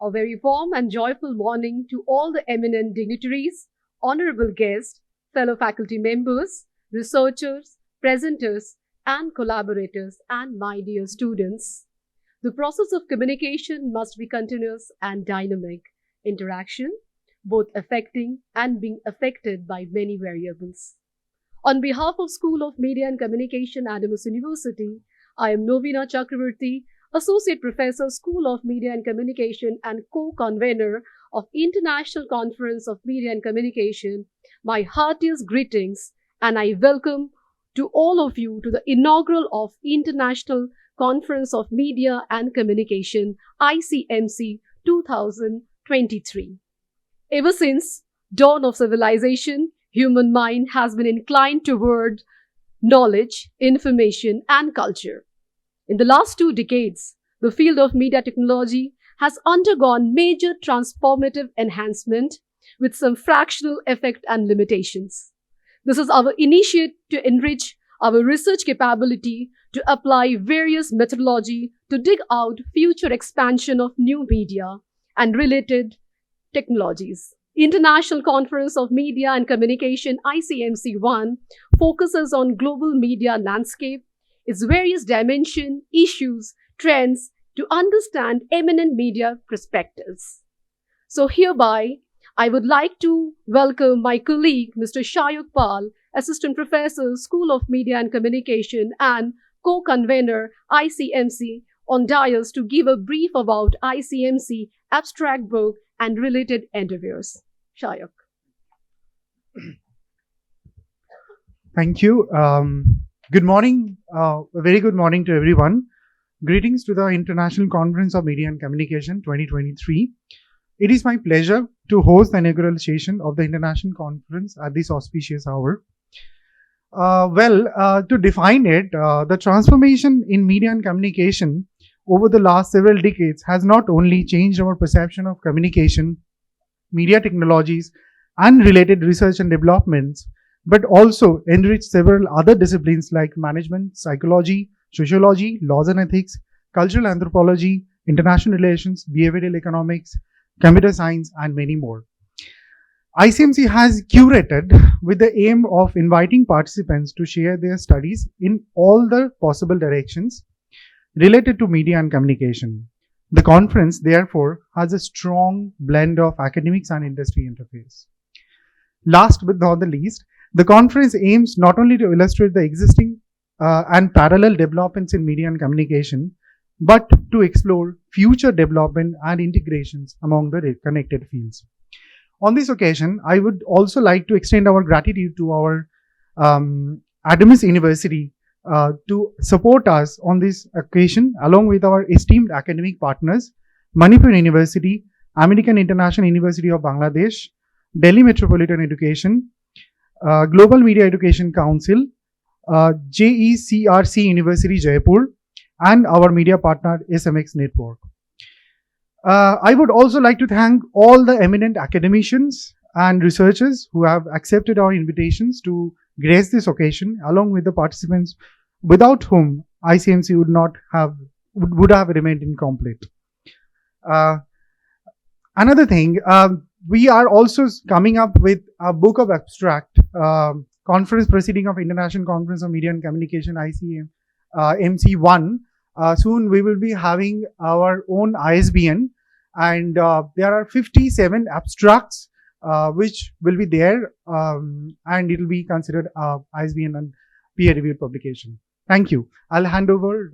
A very warm and joyful morning to all the eminent dignitaries, honorable guests, fellow faculty members, researchers, presenters, and collaborators, and my dear students. The process of communication must be continuous and dynamic interaction, both affecting and being affected by many variables. On behalf of School of Media and Communication, Adamas University, I am Novina Chakravarti, Associate Professor, School of Media and Communication and co-convener of International Conference of Media and Communication. My heartiest greetings and I welcome to all of you to the inaugural of International Conference of Media and Communication, ICMC 2023. Ever since dawn of civilization, human mind has been inclined toward knowledge, information, and culture. In the last 2 decades, the field of media technology has undergone major transformative enhancement with some fractional effect and limitations. This is our initiative to enrich our research capability to apply various methodology to dig out future expansion of new media and related technologies. International Conference of Media and Communication ICMC 1 focuses on global media landscape, its various dimensions, issues, trends to understand eminent media perspectives. So hereby, I would like to welcome my colleague, Mr. Shayuk Pal, Assistant Professor, School of Media and Communication and co-convener ICMC on dais to give a brief about ICMC abstract book and related endeavors. Shayuk. Thank you. Good morning, a very good morning to everyone. Greetings to the International Conference of Media and Communication 2023. It is my pleasure to host the inaugural session of the International Conference at this auspicious hour. To define it, the transformation in media and communication over the last several decades has not only changed our perception of communication, media technologies, and related research and developments, but also enriched several other disciplines like management, psychology, sociology, laws and ethics, cultural anthropology, international relations, behavioral economics, computer science, and many more. ICMC has curated with the aim of inviting participants to share their studies in all the possible directions related to media and communication. The conference, therefore, has a strong blend of academics and industry interface. Last but not the least, the conference aims not only to illustrate the existing and parallel developments in media and communication, but to explore future development and integrations among the connected fields. On this occasion, I would also like to extend our gratitude to our Adamas University to support us on this occasion, along with our esteemed academic partners, Manipur University, American International University of Bangladesh, Delhi Metropolitan Education, Global Media Education Council, JECRC University Jaipur, and our media partner SMX Network. I would also like to thank all the eminent academicians and researchers who have accepted our invitations to grace this occasion, along with the participants without whom ICMC would have remained incomplete. Another thing, we are also coming up with a book of abstract, conference proceeding of International Conference of Media and Communication, ICMC1. Soon we will be having our own ISBN, and there are 57 abstracts which will be there, and it will be considered ISBN and peer-reviewed publication. Thank you. I'll hand over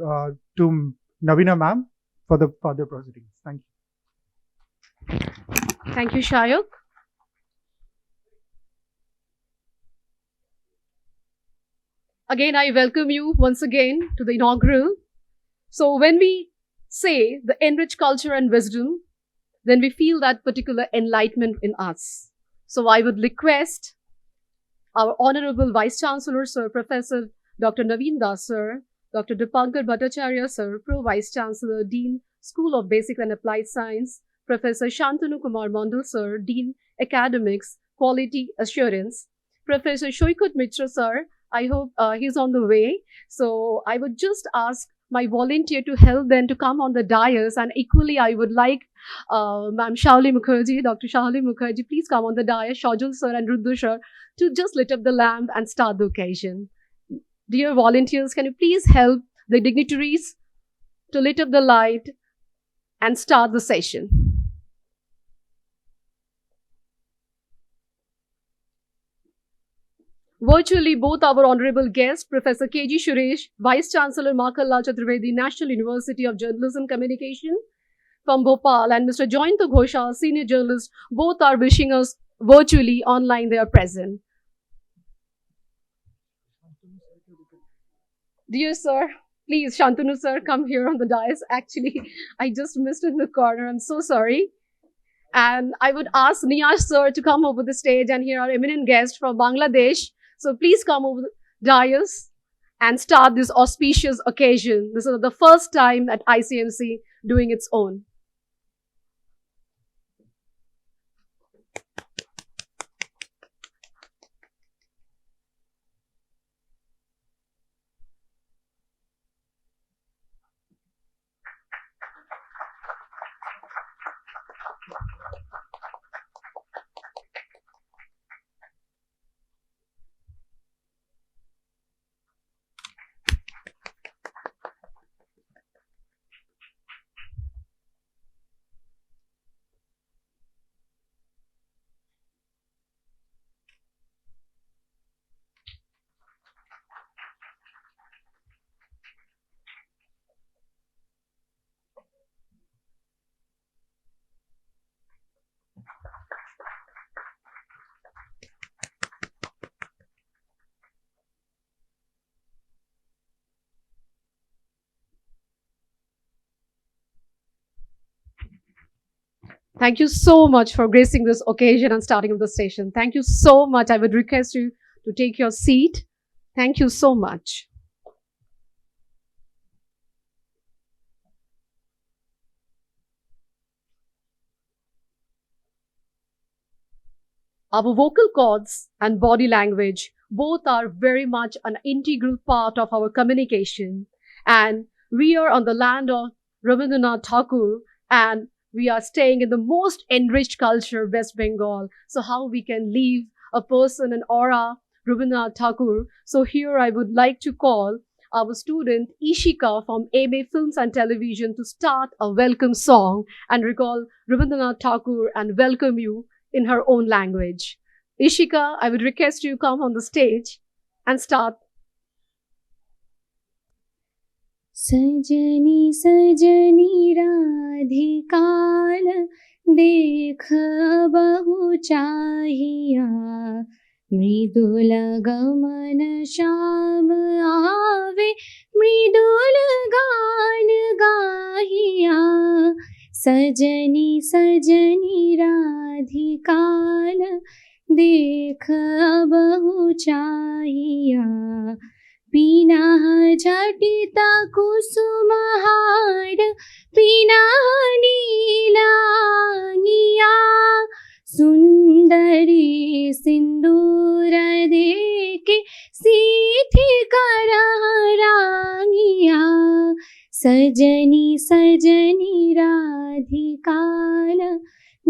to Navina ma'am for the further proceedings. Thank you. Thank you, Shayuk. Again, I welcome you once again to the inaugural. So when we say the enriched culture and wisdom, then we feel that particular enlightenment in us. So I would request our Honorable Vice Chancellor, Sir, Professor Dr. Naveen Das, Sir, Dr. Dipankar Bhattacharya, Sir, Pro Vice Chancellor, Dean, School of Basic and Applied Science, Professor Shantanu Kumar Mondal, Sir, Dean, Academics, Quality Assurance, Professor Shoykut Mitra, Sir, I hope he's on the way. So I would just ask my volunteer to help them to come on the dais. And equally, I would like Ma'am Shauli Mukherjee, Dr. Shauli Mukherjee, please come on the dais, Shajul sir and Ruddu sir, to just lit up the lamp and start the occasion. Dear volunteers, can you please help the dignitaries to lit up the light and start the session? Virtually, both our honorable guests, Professor K.G. Suresh, Vice Chancellor Makalal Chaturvedi, National University of Journalism Communication from Bhopal, and Mr. Joyanta Ghoshal, Senior Journalist, both are wishing us virtually online they are present. Dear sir, please, Shantanu sir, come here on the dais. Actually, I just missed in the corner. I'm so sorry. And I would ask Niyash sir to come over the stage, and here are eminent guests from Bangladesh. So please come over the dais and start this auspicious occasion. This is the first time at ICMC doing its own. Thank you so much for gracing this occasion and starting of the session. Thank you so much. I would request you to take your seat. Thank you so much. Our vocal cords and body language both are very much an integral part of our communication. And we are on the land of Rabindranath Tagore, and we are staying in the most enriched culture, West Bengal. So how we can leave a person, an aura, Rabindranath Tagore. So here I would like to call our student Ishika from MA Films and Television to start a welcome song and recall Rabindranath Tagore and welcome you in her own language. Ishika, I would request you come on the stage and start. सजनी सजनी राधिकाल देख बहु चाहिया मृदुल गमन श्याम आवे मृदुल गान गाहिया सजनी सजनी राधिकाल देख बहु चाहिया पीना झटिता कुसुम हाड पीना नीलांगिया सुंदरी सिंदूर देके सीथी करहरांगिया सजनी सजनी राधिकाल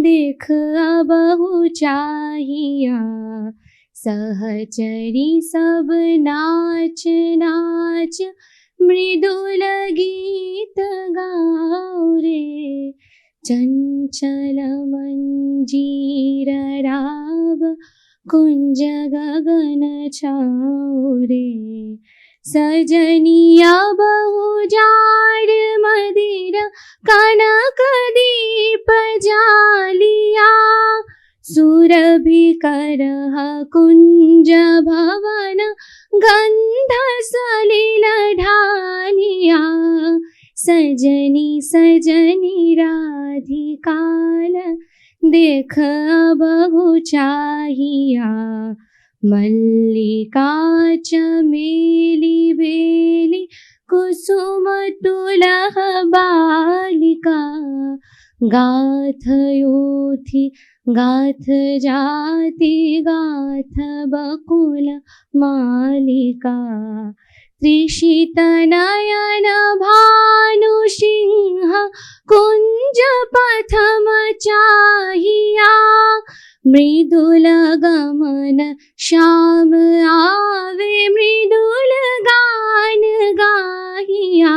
देख बहु चाहिया सहचरी सब नाच नाच मृदुल गीत गाओ रे चंचल मंजीर राव कुंज गगन छाओ रे सजनिया बहु जाड़ मदिर कनक दीप जालिया सुरभिकरः कुञ्ज भवन गन्ध सलिल ढालिया सजनी सजनी राधिकाल देख बहु चाहिया मल्लिका चमेली बेली कुसुम तुलह बालिका गाथ योथि गाथ जाति गाथ बकुल मालिका त्रिशितनयन भानुसिंह कुंज पथम चाहिया मृदुल गमन श्याम आवे मृदुल गान गाहिया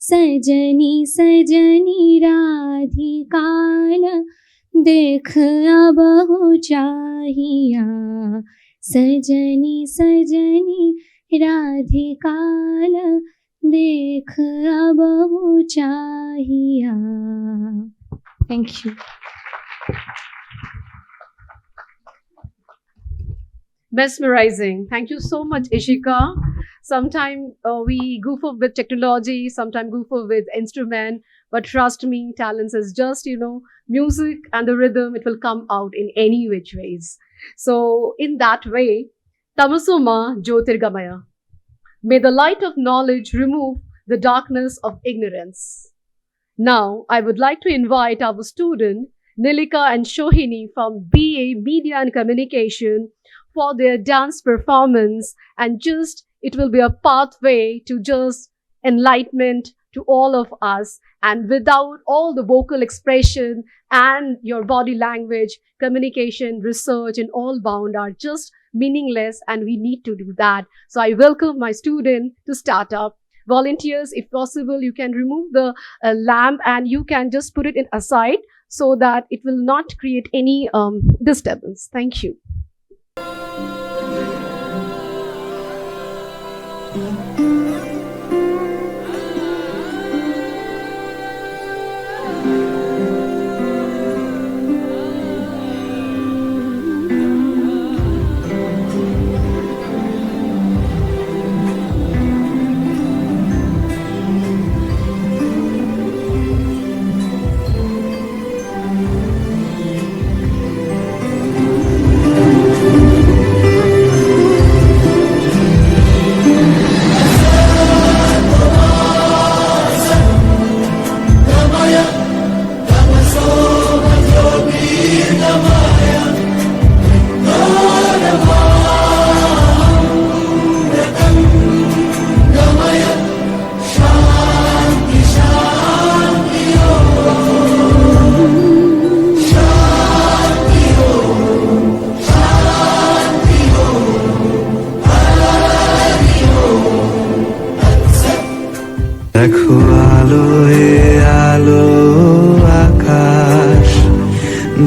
सजनी सजनी राधिकाल देख अबहु चाहिया सजनी सजनी राधिकाल देख अबहु चाहिया. Thank you. Mesmerizing. Thank you so much, Ishika. Sometimes we goof up with technology, sometimes goof up with instrument, but trust me, talents is just, music and the rhythm, it will come out in any which ways. So in that way, Tamasoma Jyotirgamaya. May the light of knowledge remove the darkness of ignorance. Now, I would like to invite our student, Nilika and Shohini from BA Media and Communication for their dance performance, and just it will be a pathway to just enlightenment to all of us. And without all the vocal expression and your body language, communication, research, and all bound are just meaningless, and we need to do that. So I welcome my student to start up. Volunteers, if possible, you can remove the lamp and you can just put it in aside so that it will not create any disturbance. Thank you. দেখো আলোয় আলো আকাশ,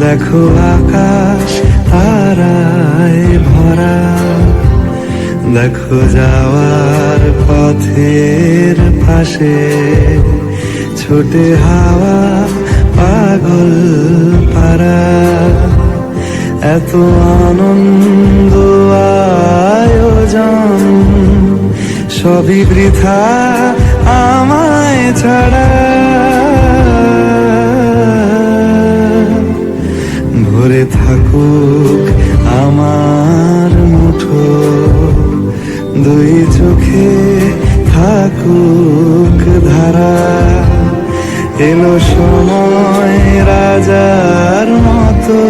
দেখো আকাশ তারায় ভরা, দেখো যাওয়ার পথের পাশে ছোটে হাওয়া পাগল পারা। এত আনন্দ আয়োজন সবই বৃথা আমায় ছাড়া। ভরে থাকুক আমার মুঠো, দুই চোখে থাকুক ধারা। এলো সময় রাজার মতো,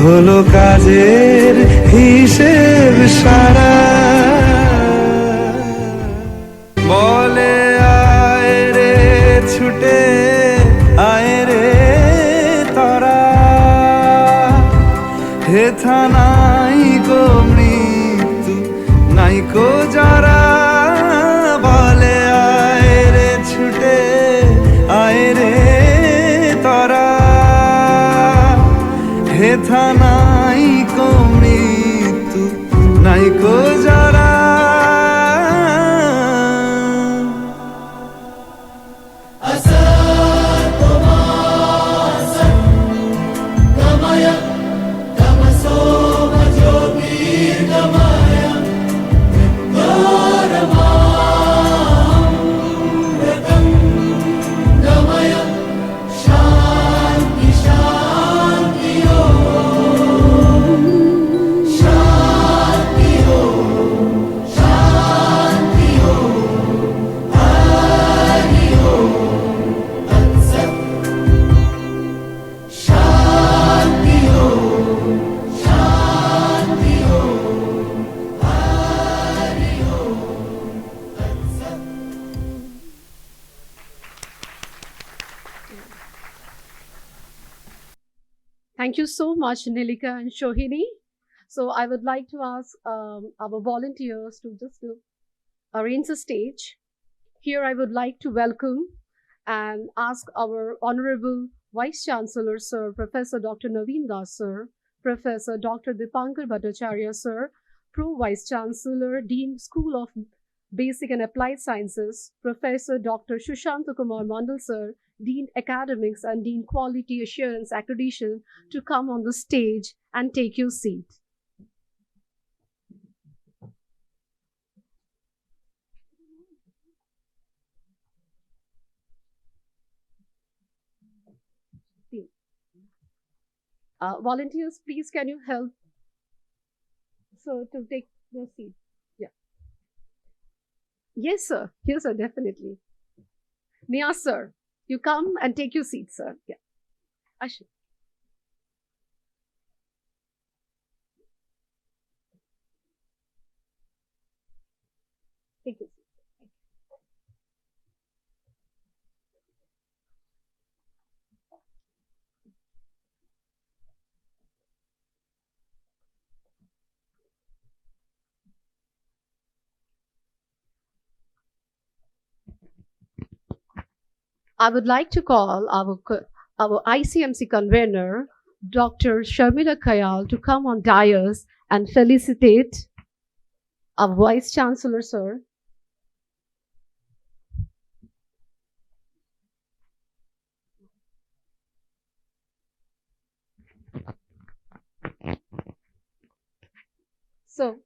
হলো কাজের হিসেব সারা। বলে আয় রে ছুটে আয় রে তারা, হেথা নাই গো মৃত্যু নাই কো যারা। বলে আয় রে ছুটে আয় রে তারা, হেথা নাই কো মৃত্যু নাই কো Thank you so much, Nilika and Shohini. So I would like to ask our volunteers to just arrange the stage. Here I would like to welcome and ask our Honorable Vice Chancellor, Sir, Professor Dr. Naveen Das, Sir, Professor Dr. Dipankar Bhattacharya, Sir, Pro Vice Chancellor, Dean, School of Basic and Applied Sciences, Professor Dr. Shushanta Kumar Mandal, Sir, Dean Academics and Dean Quality Assurance Accreditation, to come on the stage and take your seat. Volunteers, please can you help so to take the seat? Yeah. Yes, sir. Yes, sir, definitely. Niyaz, sir, you come and take your seat, sir. Yeah. Ashik. Take your seat. I would like to call our ICMC convener, Dr. Sharmila Kayal, to come on dais and felicitate our Vice Chancellor, sir. So,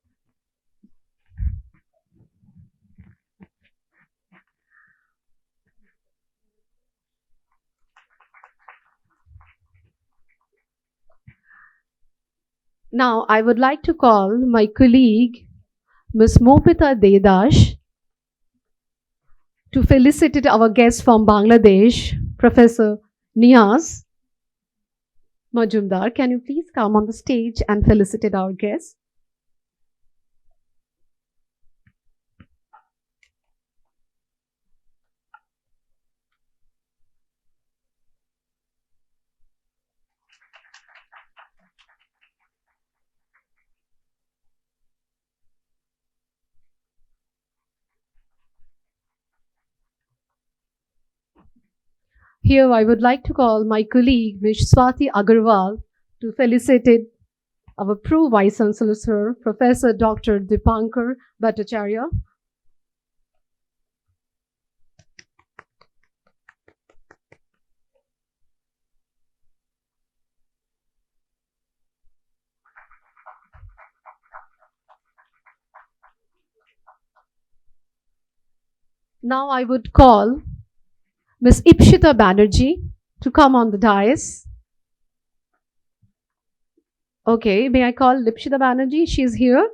now I would like to call my colleague, Ms. Mopita Dedash, to felicitate our guest from Bangladesh, Professor Niyaz Majumdar. Can you please come on the stage and felicitate our guest? Here I would like to call my colleague, Ms. Swati Agarwal, to felicitate our Pro Vice Chancellor, Sir, Professor Dr. Dipankar Bhattacharya. Now I would call Ms. Ipshita Banerjee to come on the dais. Okay, may I call Ipshita Banerjee? She's here.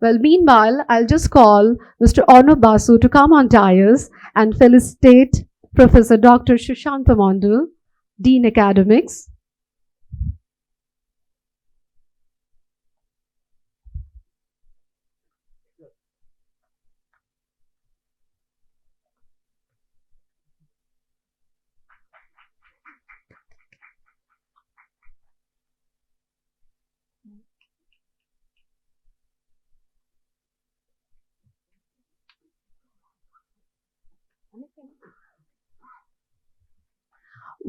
Well, meanwhile, I'll just call Mr. Arnab Basu to come on dais and felicitate Professor Dr. Shushanta Mandal, Dean Academics.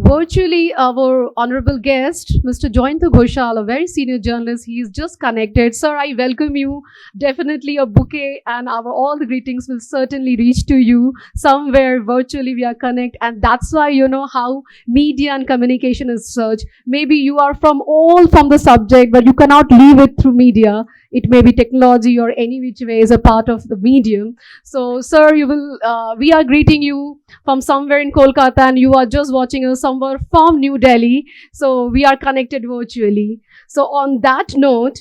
Virtually, our honorable guest, Mr. Joyanta Ghoshal, a very senior journalist, he is just connected. Sir, I welcome you. Definitely a bouquet and all the greetings will certainly reach to you. Somewhere virtually we are connected, and that's why you know how media and communication is such. Maybe you are from the subject, but you cannot leave it through media. It may be technology or any which way is a part of the medium. So, sir, we are greeting you from somewhere in Kolkata, and you are just watching us somewhere from New Delhi. So we are connected virtually. So on that note,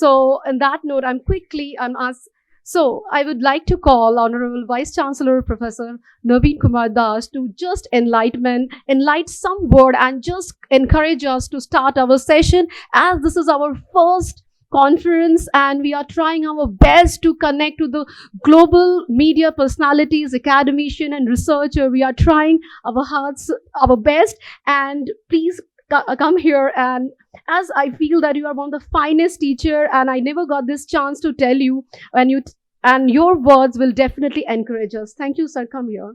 I'm asked. So I would like to call Honorable Vice Chancellor Professor Naveen Kumar Das to just enlighten some word and just encourage us to start our session, as this is our first conference and we are trying our best to connect to the global media personalities, academician and researcher. We are trying our best, and please come here, and as I feel that you are one of the finest teacher, and I never got this chance to tell you, and your words will definitely encourage us. Thank you, sir. Come here.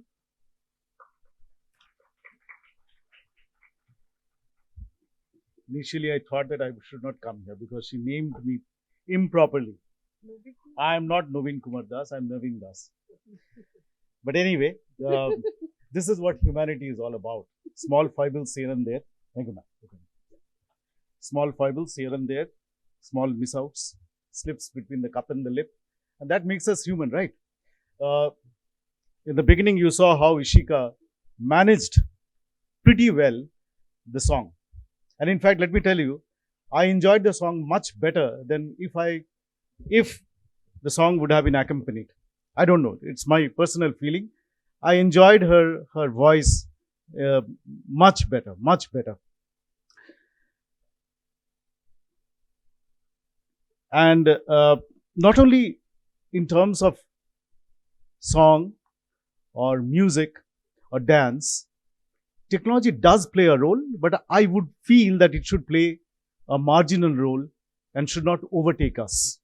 Initially, I thought that I should not come here because she named me improperly. I am not Naveen Kumar Das, I am Naveen Das. But anyway, this is what humanity is all about. Small foibles here and there. Thank you, ma'am. Small foibles here and there, small miss outs, slips between the cup and the lip. And that makes us human, right? In the beginning, you saw how Ishika managed pretty well the song. And in fact, let me tell you, I enjoyed the song much better than if the song would have been accompanied. I don't know. It's my personal feeling. I enjoyed her voice much better, much better. And not only in terms of song or music or dance, technology does play a role, but I would feel that it should play a marginal role and should not overtake us.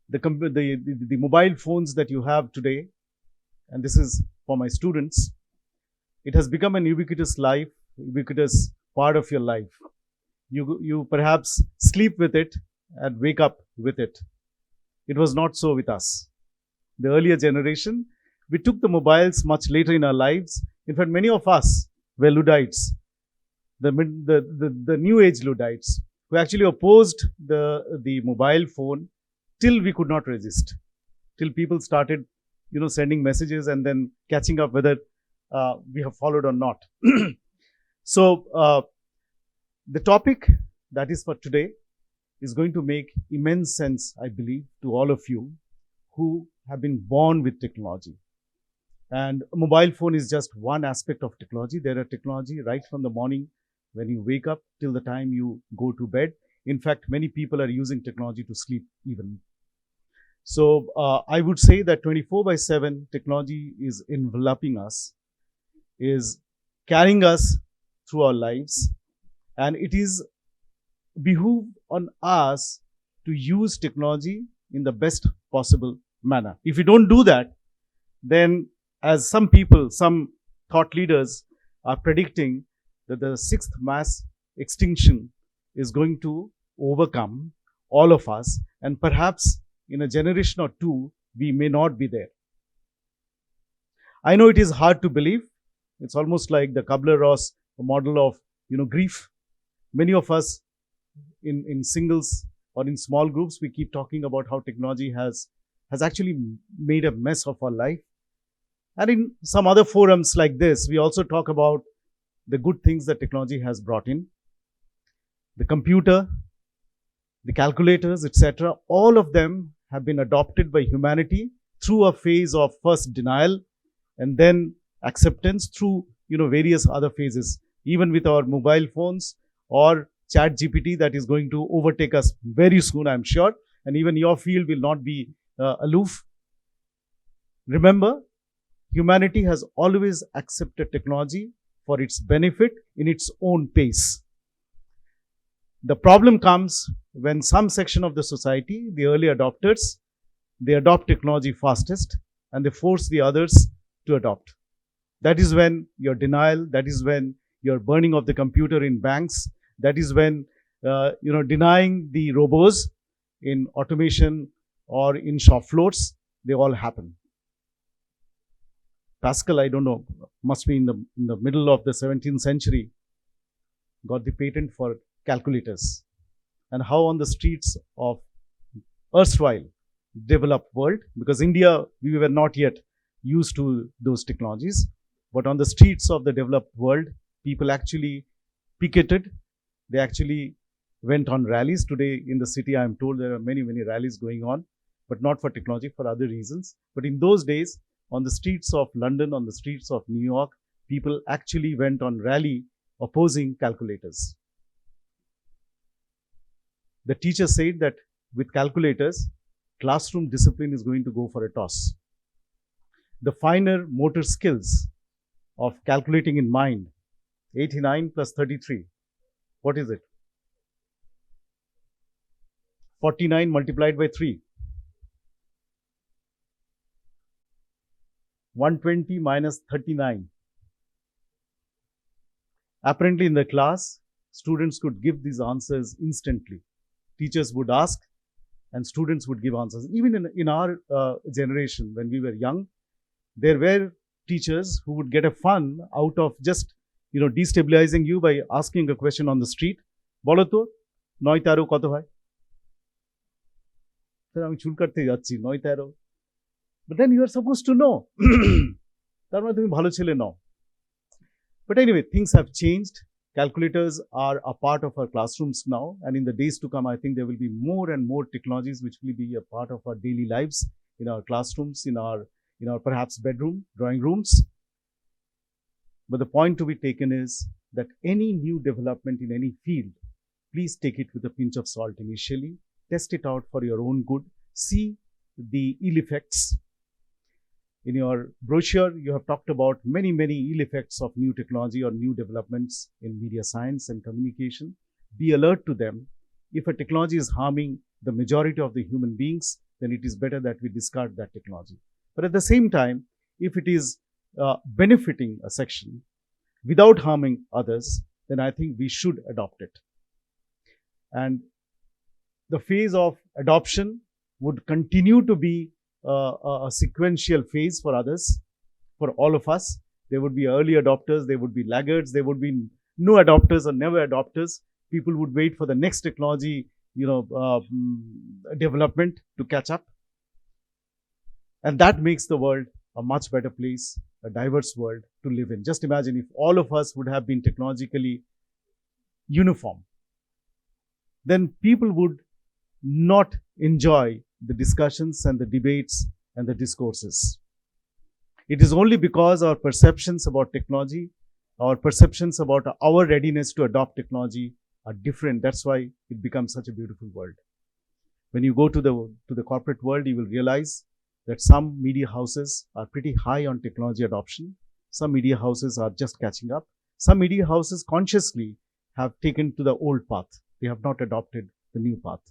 The mobile phones that you have today, and this is for my students, it has become an ubiquitous part of your life. You perhaps sleep with it and wake up with it. It was not so with us. The earlier generation, we took the mobiles much later in our lives. In fact, many of us were Luddites, the new age Luddites, who actually opposed the mobile phone till we could not resist, till people started, sending messages and then catching up whether we have followed or not. So the topic that is for today is going to make immense sense, I believe, to all of you who have been born with technology. And a mobile phone is just one aspect of technology. There are technology right from the morning when you wake up till the time you go to bed. In fact, many people are using technology to sleep even. So I would say that 24/7 technology is enveloping us, is carrying us through our lives, and it is behoove on us to use technology in the best possible manner. If we don't do that, then as some people, some thought leaders are predicting that the sixth mass extinction is going to overcome all of us, and perhaps in a generation or two, we may not be there. I know it is hard to believe. It's almost like the Kubler-Ross model of, grief. Many of us in singles or in small groups, we keep talking about how technology has actually made a mess of our life. And in some other forums like this, we also talk about the good things that technology has brought in. The computer, the calculators, etc., all of them have been adopted by humanity through a phase of first denial and then acceptance through, various other phases, even with our mobile phones or chat GPT that is going to overtake us very soon, I'm sure. And even your field will not be aloof. Remember, humanity has always accepted technology for its benefit in its own pace. The problem comes when some section of the society, the early adopters, they adopt technology fastest and they force the others to adopt. That is when your denial, that is when your burning of the computer in banks, that is when, denying the robots in automation or in shop floors, they all happen. Pascal, I don't know, must be in the middle of the 17th century, got the patent for calculators. And how on the streets of erstwhile developed world, because India, we were not yet used to those technologies, but on the streets of the developed world, people actually picketed, they actually went on rallies. Today in the city, I am told there are many, many rallies going on, but not for technology, for other reasons. But in those days, on the streets of London, on the streets of New York, people actually went on rally opposing calculators. The teacher said that with calculators, classroom discipline is going to go for a toss. The finer motor skills of calculating in mind 89 plus 33. What is it? 49 multiplied by 3. 120 minus 39. Apparently in the class, students could give these answers instantly. Teachers would ask and students would give answers. Even in our generation, when we were young, there were teachers who would get a fun out of just, destabilizing you by asking a question on the street. বলো তো 9 13 কত হয়? Sir আমি চুল কাটতে যাচ্ছি 9 13. But then you are supposed to know. তার মানে তুমি ভালো ছেলে নও. But anyway, things have changed. Calculators are a part of our classrooms now, and in the days to come, I think there will be more and more technologies which will be a part of our daily lives, in our classrooms, in our perhaps bedroom, drawing rooms. But the point to be taken is that any new development in any field, please take it with a pinch of salt initially, test it out for your own good, see the ill effects. In your brochure, you have talked about many, many ill effects of new technology or new developments in media science and communication. Be alert to them. If a technology is harming the majority of the human beings, then it is better that we discard that technology. But at the same time, if it is benefiting a section without harming others, then I think we should adopt it. And the phase of adoption would continue to be a sequential phase for others, for all of us. There would be early adopters, there would be laggards, there would be no adopters or never adopters. People would wait for the next technology, development to catch up. And that makes the world a much better place, a diverse world to live in. Just imagine if all of us would have been technologically uniform, then people would not enjoy the discussions and the debates and the discourses. It is only because our perceptions about technology, our perceptions about our readiness to adopt technology are different. That's why it becomes such a beautiful world. When you go to the corporate world, you will realize that some media houses are pretty high on technology adoption. Some media houses are just catching up. Some media houses consciously have taken to the old path. They have not adopted the new path.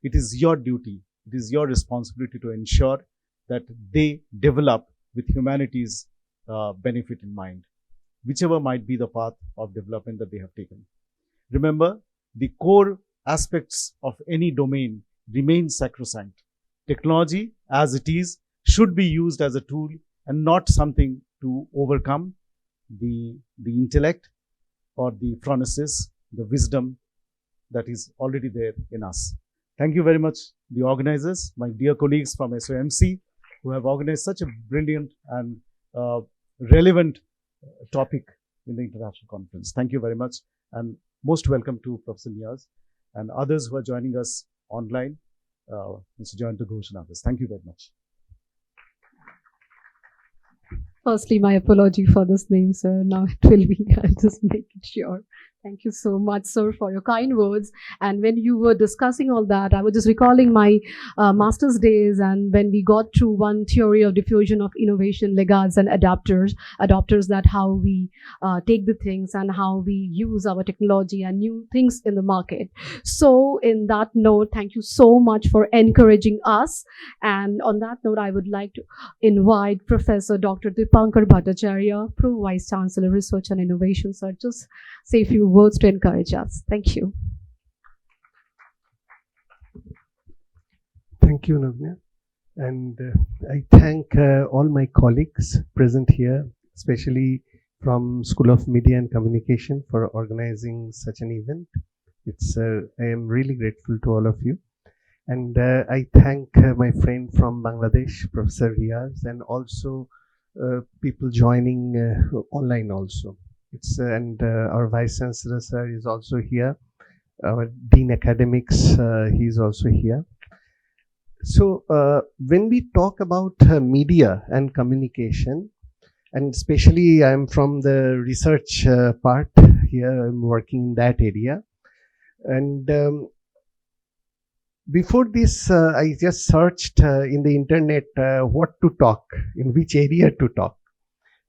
It is your duty, it is your responsibility to ensure that they develop with humanity's benefit in mind, whichever might be the path of development that they have taken. Remember, the core aspects of any domain remain sacrosanct. Technology, as it is, should be used as a tool and not something to overcome the intellect or the phronesis, the wisdom that is already there in us. Thank you very much, the organizers, my dear colleagues from SOMC, who have organized such a brilliant and relevant topic in the international conference. Thank you very much, and most welcome to Professor Niaz and others who are joining us online, Mr. Jayanta Ghosh and others. Thank you very much. Firstly, my apology for this name, sir. Now it will be, I'll just make it sure. Thank you so much, sir, for your kind words. And when you were discussing all that, I was just recalling my master's days, and when we got through one theory of diffusion of innovation, laggards and adopters, that how we take the things and how we use our technology and new things in the market. So in that note, thank you so much for encouraging us. And on that note, I would like to invite Professor Dr. Dipankar Bhattacharya, Pro Vice Chancellor, Research and Innovation, sir, just say a few words to encourage us. Thank you. Thank you, Navnya. And I thank all my colleagues present here, especially from School of Media and Communication, for organizing such an event. I am really grateful to all of you. And I thank my friend from Bangladesh, Professor Riaz, and also people joining online also. And our Vice Chancellor, sir, is also here. Our Dean Academics, he is also here. So when we talk about media and communication, and especially I'm from the research part here, I'm working in that area. And before this, I just searched in the internet what to talk, in which area to talk.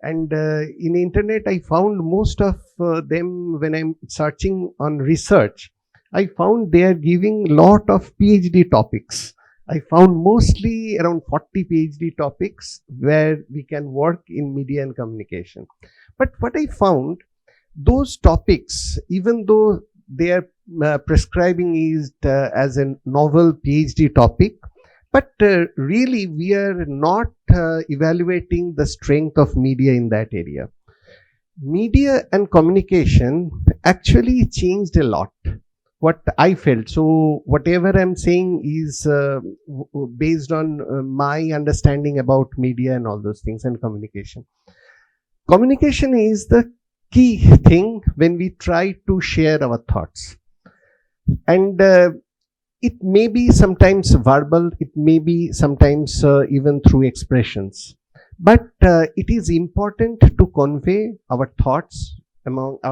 And in internet, I found most of them, when I'm searching on research, I found they are giving lot of PhD topics. I found mostly around 40 PhD topics where we can work in media and communication. But what I found, those topics, even though they are prescribing it as a novel PhD topic, but really we are not evaluating the strength of media in that area. Media and communication actually changed a lot, what I felt. So whatever I'm saying is based on my understanding about media and all those things and communication. Communication is the key thing when we try to share our thoughts. And it may be sometimes verbal, it may be sometimes even through expressions. But it is important to convey our thoughts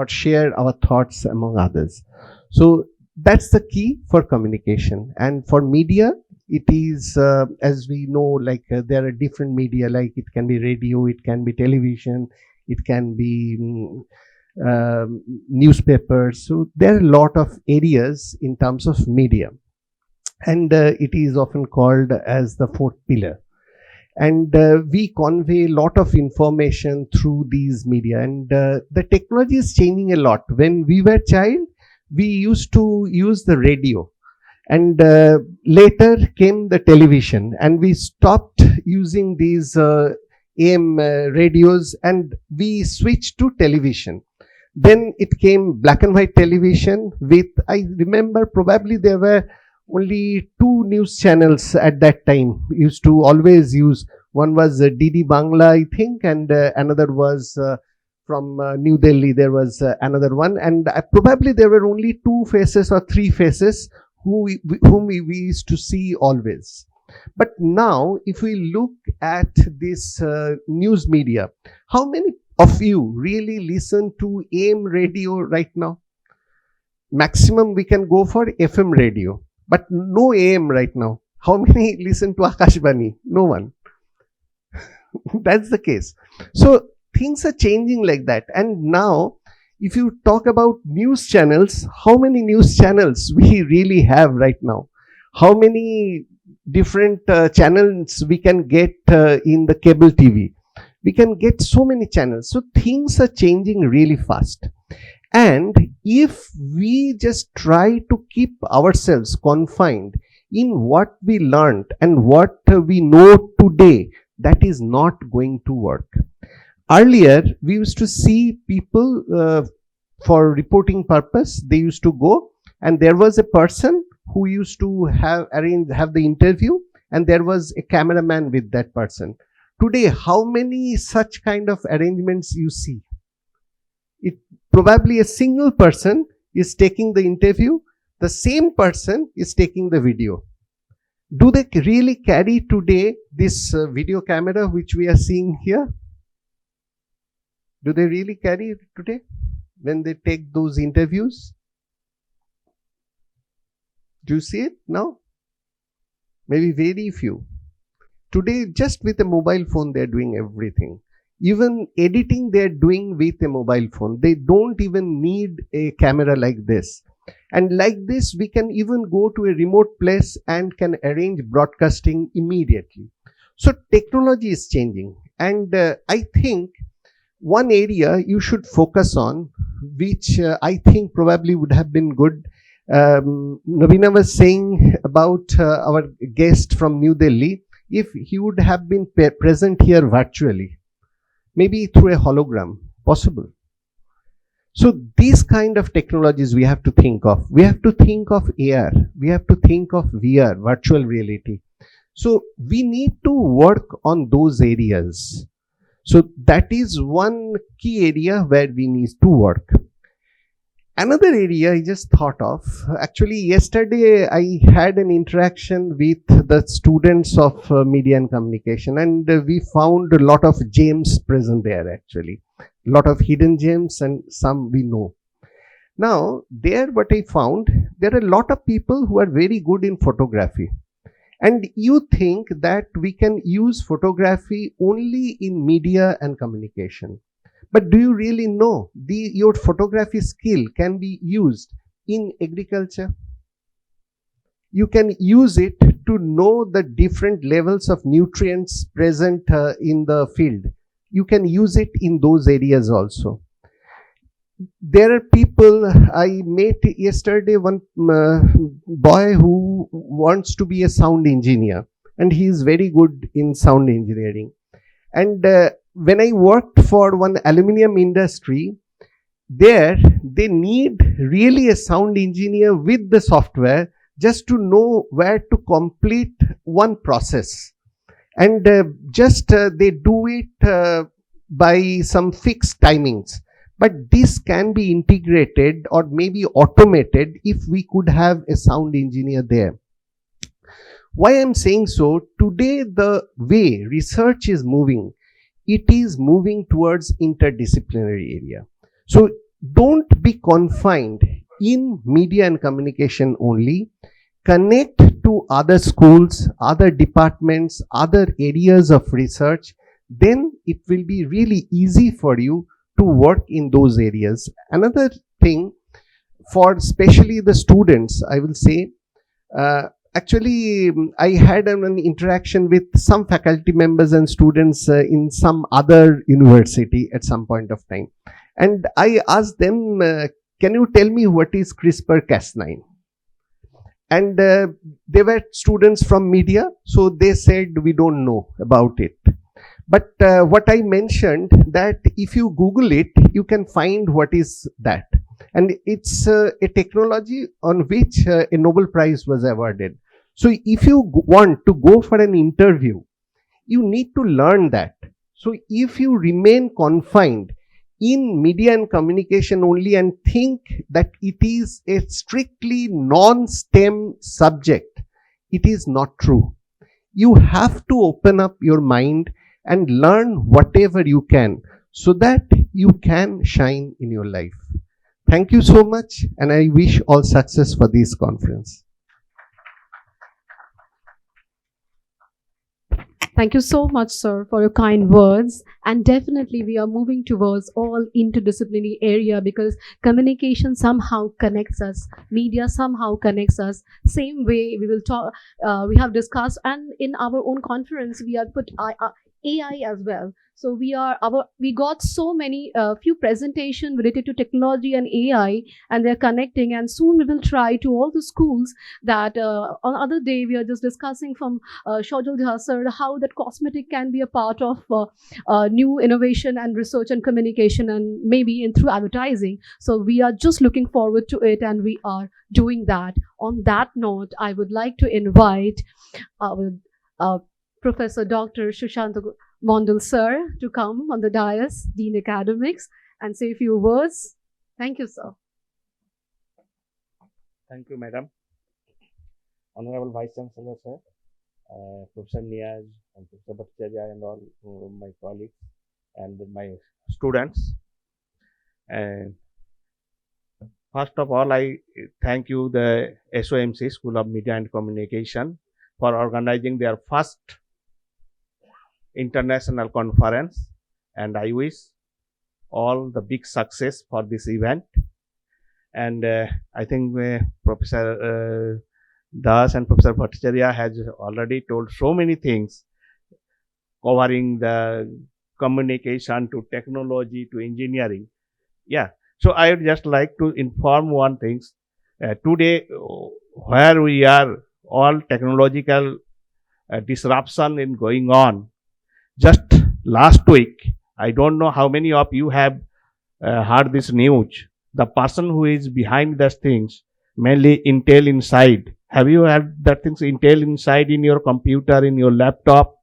share our thoughts among others. So that's the key for communication. And for media, it is, as we know, like there are different media, like it can be radio, it can be television, it can be newspapers. So there are a lot of areas in terms of media. And it is often called as the fourth pillar. And we convey a lot of information through these media. And the technology is changing a lot. When we were child, we used to use the radio. And later came the television. And we stopped using these AM radios and we switched to television. Then it came black and white television with, I remember probably there were only 2 news channels at that time. We used to always use, one was DD Bangla, I think, and another was from New Delhi. There was another one, and probably there were only 2 faces or 3 faces whom we used to see always. But now, if we look at this news media, how many of you really listen to AM radio right now? Maximum we can go for FM radio, but no AM right now. How many listen to Akashvani? No one. That's the case. So things are changing like that. And now, if you talk about news channels, how many news channels we really have right now? How many different channels we can get in the cable TV? We can get so many channels. So things are changing really fast. And if we just try to keep ourselves confined in what we learned and what we know today, that is not going to work. Earlier, we used to see people for reporting purpose, they used to go and there was a person who used to have the interview and there was a cameraman with that person. Today, how many such kind of arrangements you see? It probably a single person is taking the interview, the same person is taking the video. Do they really carry today this video camera which we are seeing here? Do they really carry it today when they take those interviews? Do you see it now? Maybe very few. Today, just with a mobile phone, they're doing everything. Even editing, they're doing with a mobile phone. They don't even need a camera like this. And like this, we can even go to a remote place and can arrange broadcasting immediately. So technology is changing. And I think one area you should focus on, which I think probably would have been good. Navina was saying about our guest from New Delhi, if he would have been present here virtually, maybe through a hologram, possible. So these kind of technologies we have to think of. We have to think of AR. We have to think of VR, virtual reality. So we need to work on those areas. So that is one key area where we need to work. Another area I just thought of, actually yesterday I had an interaction with the students of media and communication, and we found a lot of gems present there actually. A lot of hidden gems and some we know. Now there what I found, there are a lot of people who are very good in photography. And you think that we can use photography only in media and communication. But do you really know your photography skill can be used in agriculture? You can use it to know the different levels of nutrients present in the field. You can use it in those areas also. There are people, I met yesterday one boy who wants to be a sound engineer, and he is very good in sound engineering. And when I worked for one aluminium industry, there they need really a sound engineer with the software just to know where to complete one process. And they do it by some fixed timings. But this can be integrated or maybe automated if we could have a sound engineer there. Why I'm saying so, today the way research is moving, it is moving towards interdisciplinary area. So don't be confined in media and communication only. Connect to other schools, other departments, other areas of research. Then it will be really easy for you to work in those areas. Another thing for especially the students, I will say, actually I had an interaction with some faculty members and students in some other university at some point of time. And I asked them, can you tell me what is CRISPR-Cas9? And they were students from media, so they said we don't know about it. But what I mentioned, that if you Google it, you can find what is that. And it's a technology on which a Nobel Prize was awarded. So if you want to go for an interview, you need to learn that. So if you remain confined in media and communication only and think that it is a strictly non-STEM subject, it is not true. You have to open up your mind and learn whatever you can so that you can shine in your life. Thank you so much, and I wish all success for this conference. Thank you so much, sir, for your kind words. And definitely we are moving towards all interdisciplinary area because communication somehow connects us. Media somehow connects us. Same way we will talk, we have discussed, and in our own conference, we have put AI as well. So we got so many few presentation related to technology and AI, and they're connecting. And soon we will try to all the schools that on other day we are just discussing from Shojal Jha sir how that cosmetic can be a part of new innovation and research and communication, and maybe in through advertising. So we are just looking forward to it, and we are doing that. On that note, I would like to invite Professor Dr. Sushant Mondal sir to come on the dais, Dean Academics, and say a few words. Thank you, sir. Thank you, Madam. Honorable Vice Chancellor, sir, Professor Niaz, and Professor Bhattacharya, and all my colleagues and my students. And first of all, I thank you, the SOMC, School of Media and Communication, for organizing their first international conference, and I wish all the big success for this event. And I think Professor Das and Professor Bhattacharya has already told so many things covering the communication to technology to engineering. Yeah, so I would just like to inform one thing. Today, where we are, all technological disruption is going on. Just last week, I don't know how many of you have heard this news. The person who is behind these things, mainly Intel Inside. Have you had that things Intel Inside in your computer, in your laptop?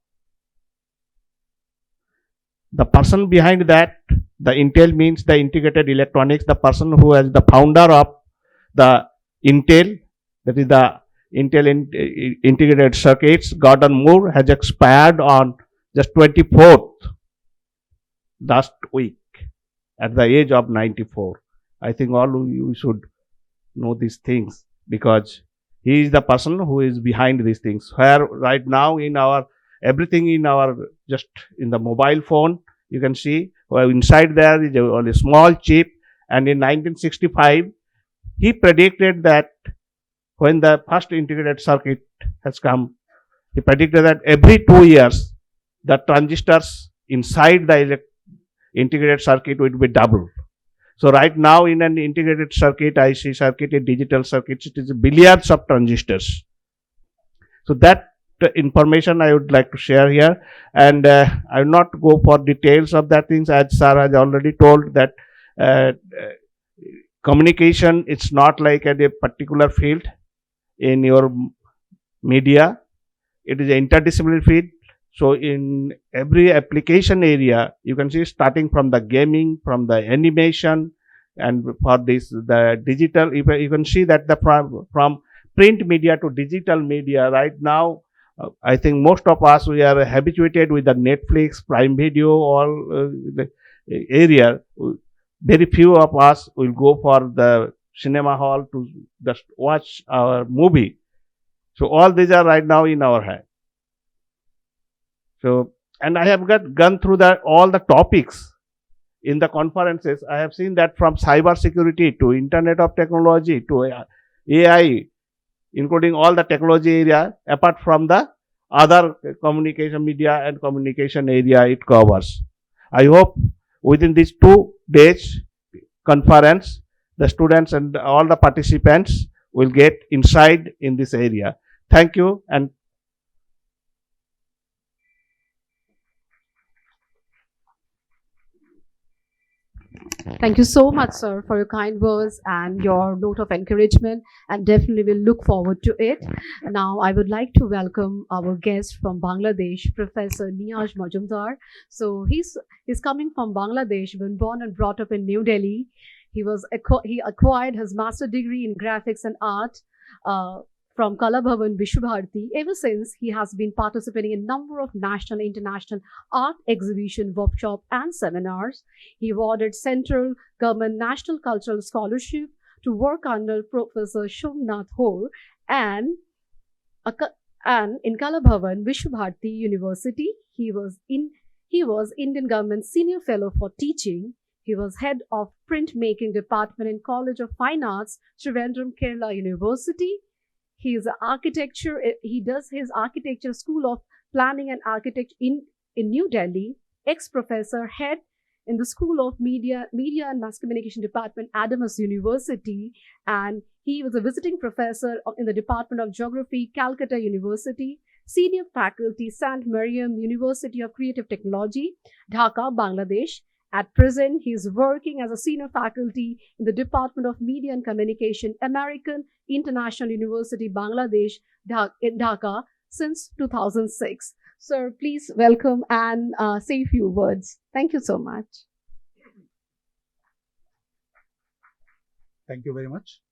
The person behind that, the Intel means the integrated electronics, the person who is the founder of the Intel, that is the Intel integrated circuits, Gordon Moore, has expired on just 24th last week at the age of 94. I think all of you should know these things because He is the person who is behind these things. Where right now in our everything in our just in the mobile phone, you can see inside there is a small chip. And in 1965, he predicted that when the first integrated circuit has come, he predicted that every 2 years, the transistors inside the integrated circuit would be doubled. So right now in an integrated circuit, IC circuit, a digital circuit, it is billions of transistors. So that information I would like to share here, and I will not go for details of that things, as sir has already told that communication, it's not like a particular field in your media, it is an interdisciplinary field. So in every application area, you can see starting from the gaming, from the animation, and for this the digital, you can see that the from print media to digital media right now, I think most of us, we are habituated with the Netflix, Prime Video, all the area. Very few of us will go for the cinema hall to just watch our movie. So all these are right now in our hand. So, and I have gone through all the topics in the conferences. I have seen that from cyber security to Internet of Technology to AI, including all the technology area, apart from the other communication media and communication area it covers. I hope within these 2 days conference, the students and all the participants will get insight in this area. Thank you. And Thank you so much, sir, for your kind words and your note of encouragement, and definitely we'll look forward to it. Now, I would like to welcome our guest from Bangladesh, Professor Niyaz Majumdar. So he's coming from Bangladesh, been born and brought up in New Delhi. He acquired his master degree in graphics and art from Kalabhavan Vishwabharati. Ever since, he has been participating in a number of national and international art exhibition, workshop and seminars. He awarded Central Government National Cultural Scholarship to work under Professor Shomnath Hor and in Kalabhavan Vishwabharati University. He was Indian Government Senior Fellow for Teaching. He was head of printmaking department in College of Fine Arts, Trivandrum, Kerala University. He is an architecture. He does his architecture school of planning and architecture in New Delhi. Ex-professor, head in the School of Media and Mass Communication Department, Adamas University, and he was a visiting professor in the Department of Geography, Calcutta University. Senior faculty, St. Mariam University of Creative Technology, Dhaka, Bangladesh. At present, he is working as a senior faculty in the Department of Media and Communication, American International University, Bangladesh, in Dhaka, since 2006. Sir, please welcome and say a few words. Thank you so much. Thank you very much.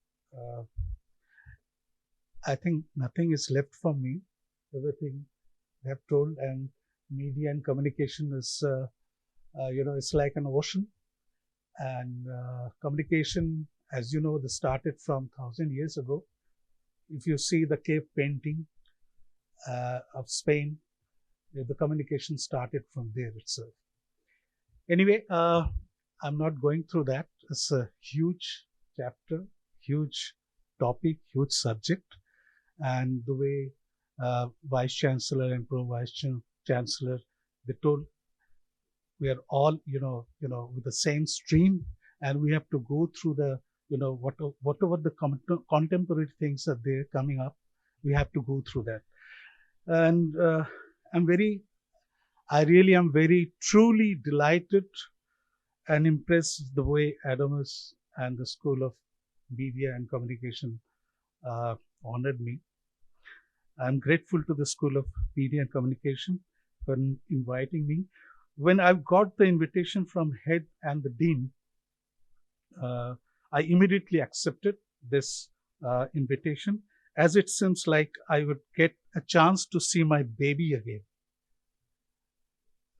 I think nothing is left for me. Everything I have told, and media and communication is it's like an ocean, and communication, as you know, this started from 1,000 years ago. If you see the cave painting of Spain, the communication started from there itself. Anyway, I'm not going through that. It's a huge chapter, huge topic, huge subject, and the way Vice Chancellor and Pro Vice Chancellor, they told, we are all, with the same stream, and we have to go through the, whatever the contemporary things that they're coming up, we have to go through that. And I really am very truly delighted and impressed the way Adamas and the School of Media and Communication honored me. I'm grateful to the School of Media and Communication for inviting me. When I got the invitation from head and the dean, I immediately accepted this invitation, as it seems like I would get a chance to see my baby again.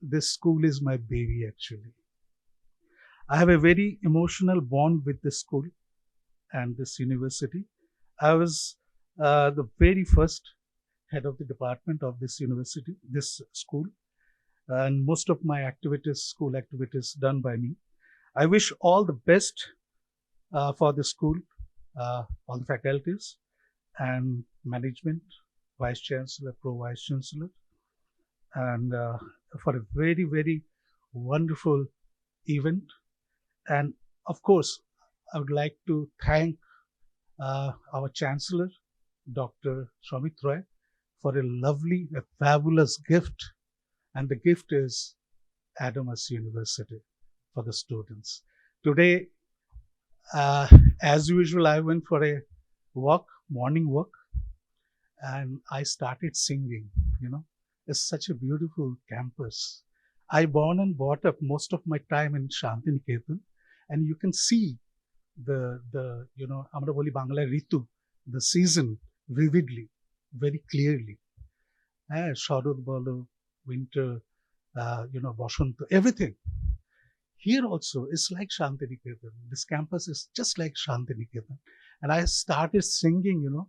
This school is my baby, actually. I have a very emotional bond with this school and this university. I was the very first head of the department of this university, this school, and most of my activities, school activities, done by me. I wish all the best for the school, all the faculties and management, vice chancellor, pro vice chancellor, and for a very, very wonderful event. And of course, I would like to thank our chancellor, Dr. Shamit Roy, for a lovely, a fabulous gift. And the gift is Adamas University for the students. Today, as usual, I went for a walk, morning walk, and I started singing. You know, it's such a beautiful campus. I born and brought up most of my time in Shantiniketan, and you can see the you know, আমরা বলি বাংলা ঋতু, the season vividly, very clearly. শরৎ বলো, winter, you know, Basanta, everything. Here also, it's like Shantiniketan. This campus is just like Shantiniketan. And I started singing, you know,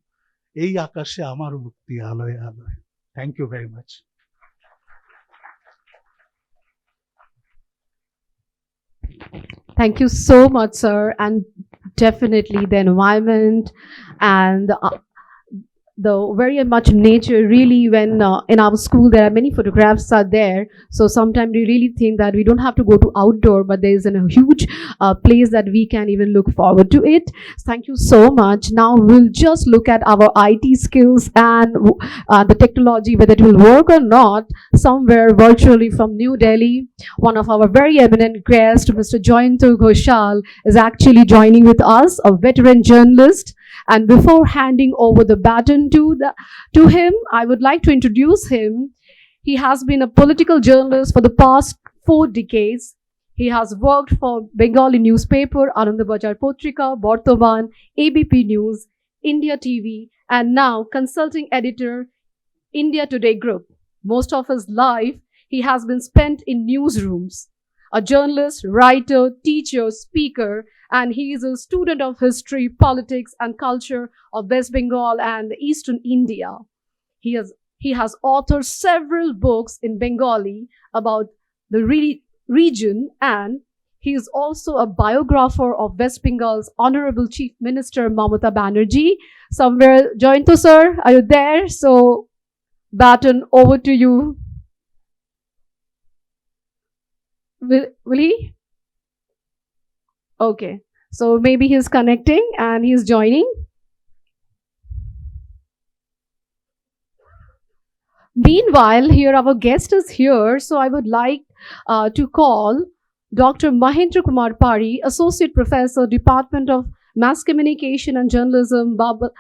এই আকাশে আমার মুক্তি আলোয় আলোয়. Thank you very much. Thank you so much, sir. And definitely the environment and the very much nature, really, when in our school there are many photographs are there, so sometimes we really think that we don't have to go to outdoor, but there is a huge place that we can even look forward to it. Thank you so much. Now we'll just look at our IT skills and the technology, whether it will work or not, somewhere virtually from New Delhi. One of our very eminent guests, Mr. Joyanto Ghoshal, is actually joining with us, a veteran journalist. And before handing over the baton to him, I would like to introduce him. He has been a political journalist for the past 4 decades. He has worked for Bengali newspaper, Anandabazar Potrika, Bortoman, ABP News, India TV, and now consulting editor, India Today Group. Most of his life, he has been spent in newsrooms. A journalist, writer, teacher, speaker, and he is a student of history, politics, and culture of West Bengal and Eastern India. He has authored several books in Bengali about the region, and he is also a biographer of West Bengal's Honorable Chief Minister Mamata Banerjee. Somewhere, Joyanto sir, are you there? So, baton over to you. Will he? Okay, so maybe he's connecting and he's joining. Meanwhile, here our guest is here, so I would like to call Dr. Mahendra Kumar Pari, Associate Professor, Department of Mass Communication and Journalism, Baba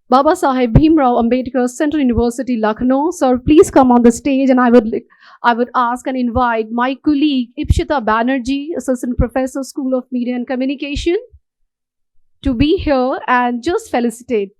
Saheb Bhimrao Ambedkar Central University, Lucknow. Sir, please come on the stage, and I would ask and invite my colleague Ipshita Banerjee, Assistant Professor, School of Media and Communication, to be here and just felicitate.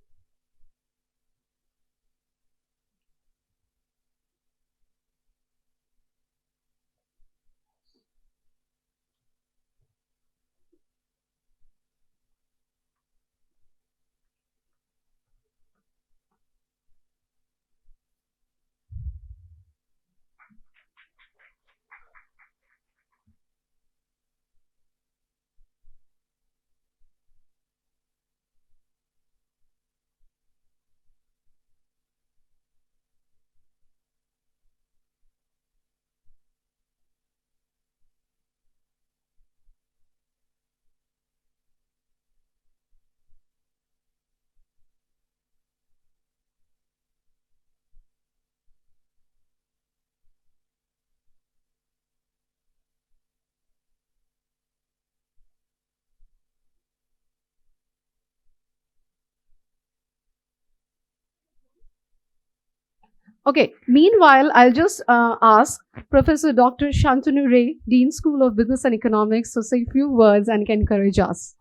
Okay, meanwhile, I'll just ask Professor Dr. Shantanu Ray, Dean School of Business and Economics, to say a few words and can encourage us.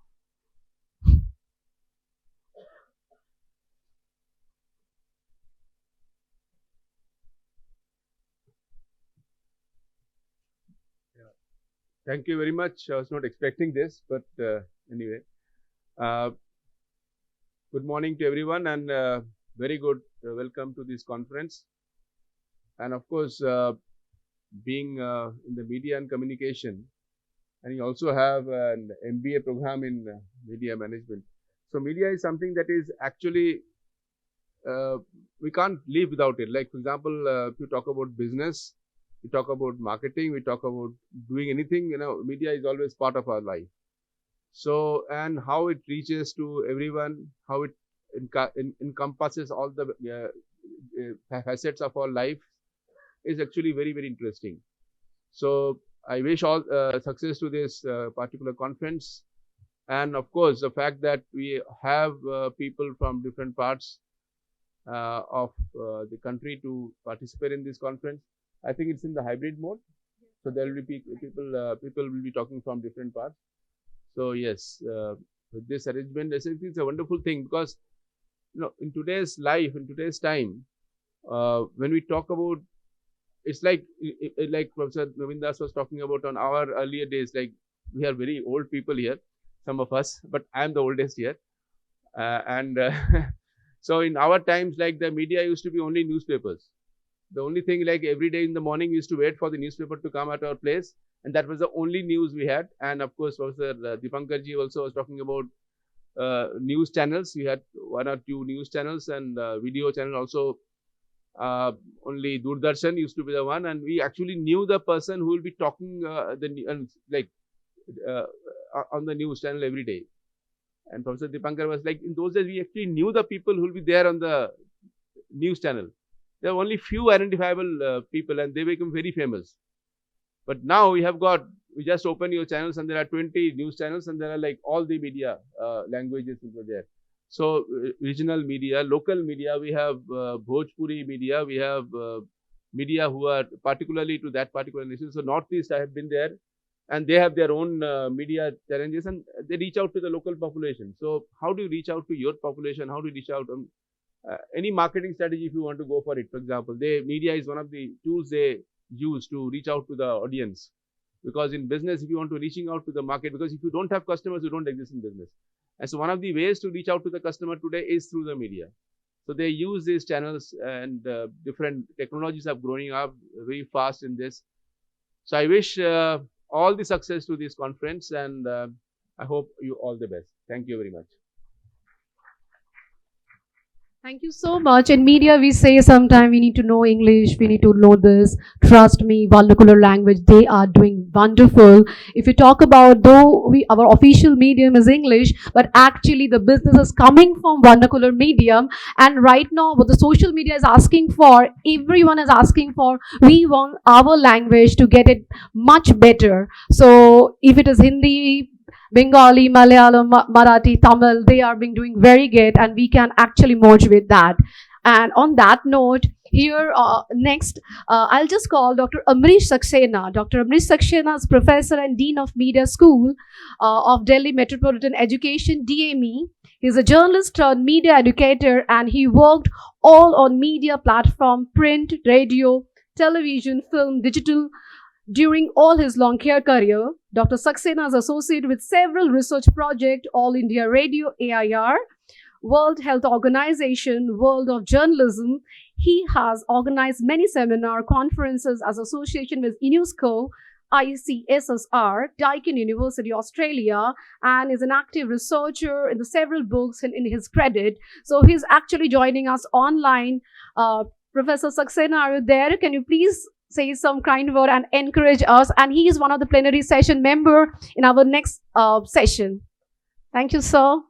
Thank you very much. I was not expecting this, but anyway. Good morning to everyone, and very good welcome to this conference. And of course, being in the media and communication, and you also have an MBA program in media management. So media is something that is actually we can't live without it. Like for example, if you talk about business, we talk about marketing, we talk about doing anything. Media is always part of our life. So, and how it reaches to everyone, how it encompasses all the facets of our life is actually very, very interesting. So, I wish all success to this particular conference. And of course, the fact that we have people from different parts of the country to participate in this conference. I think it's in the hybrid mode. So there will be people will be talking from different parts. So yes, with this arrangement, I think it's a wonderful thing because in today's life, in today's time, when we talk about, it's like Professor Navindas was talking about on our earlier days. Like we are very old people here, some of us, but I am the oldest here, and so in our times, like the media used to be only newspapers. The only thing, like every day in the morning, we used to wait for the newspaper to come at our place, and that was the only news we had. And of course, Professor Dipankarji also was talking about news channels. We had 1 or 2 news channels and video channel also. Only Doordarshan used to be the one, and we actually knew the person who will be talking on the news channel every day. And Professor Dipankar was like, in those days, we actually knew the people who will be there on the news channel. There are only few identifiable people, and they become very famous. But now we just open your channels, and there are 20 news channels, and there are like all the media languages over there. So regional media, local media, we have Bhojpuri media, we have media who are particularly to that particular nation. So Northeast, I have been there, and they have their own media challenges, and they reach out to the local population. So how do you reach out to your population? How do you reach out? Any marketing strategy, if you want to go for it, for example, media is one of the tools they use to reach out to the audience. Because in business, if you want to reaching out to the market, because if you don't have customers, you don't exist in business. And so one of the ways to reach out to the customer today is through the media. So they use these channels, and different technologies are growing up very fast in this. So I wish all the success to this conference, and I hope you all the best. Thank you very much. Thank you so much. In media, we say sometimes we need to know English, we need to know this. Trust me, vernacular language, they are doing wonderful. If you talk about, though our official medium is English, but actually the business is coming from vernacular medium. And right now, what the social media is asking for, everyone is asking for, we want our language to get it much better. So if it is Hindi, Bengali, Malayalam, Marathi, Tamil, they are being doing very good, and we can actually merge with that. And on that note, here next, I'll just call Dr. Amrish Saxena. Dr. Amrish Saxena is Professor and Dean of Media School of Delhi Metropolitan Education, DME. He's a journalist turned media educator, and he worked all on media platform, print, radio, television, film, digital. During all his long career, Dr. Saxena is associated with several research projects, All India Radio, AIR, World Health Organization, World of Journalism. He has organized many seminar conferences as association with UNESCO, ICSSR, Deakin University, Australia, and is an active researcher in the several books in his credit. So he's actually joining us online. Professor Saxena, are you there? Can you please say some kind word and encourage us? And he is one of the plenary session member in our next session. Thank you, sir.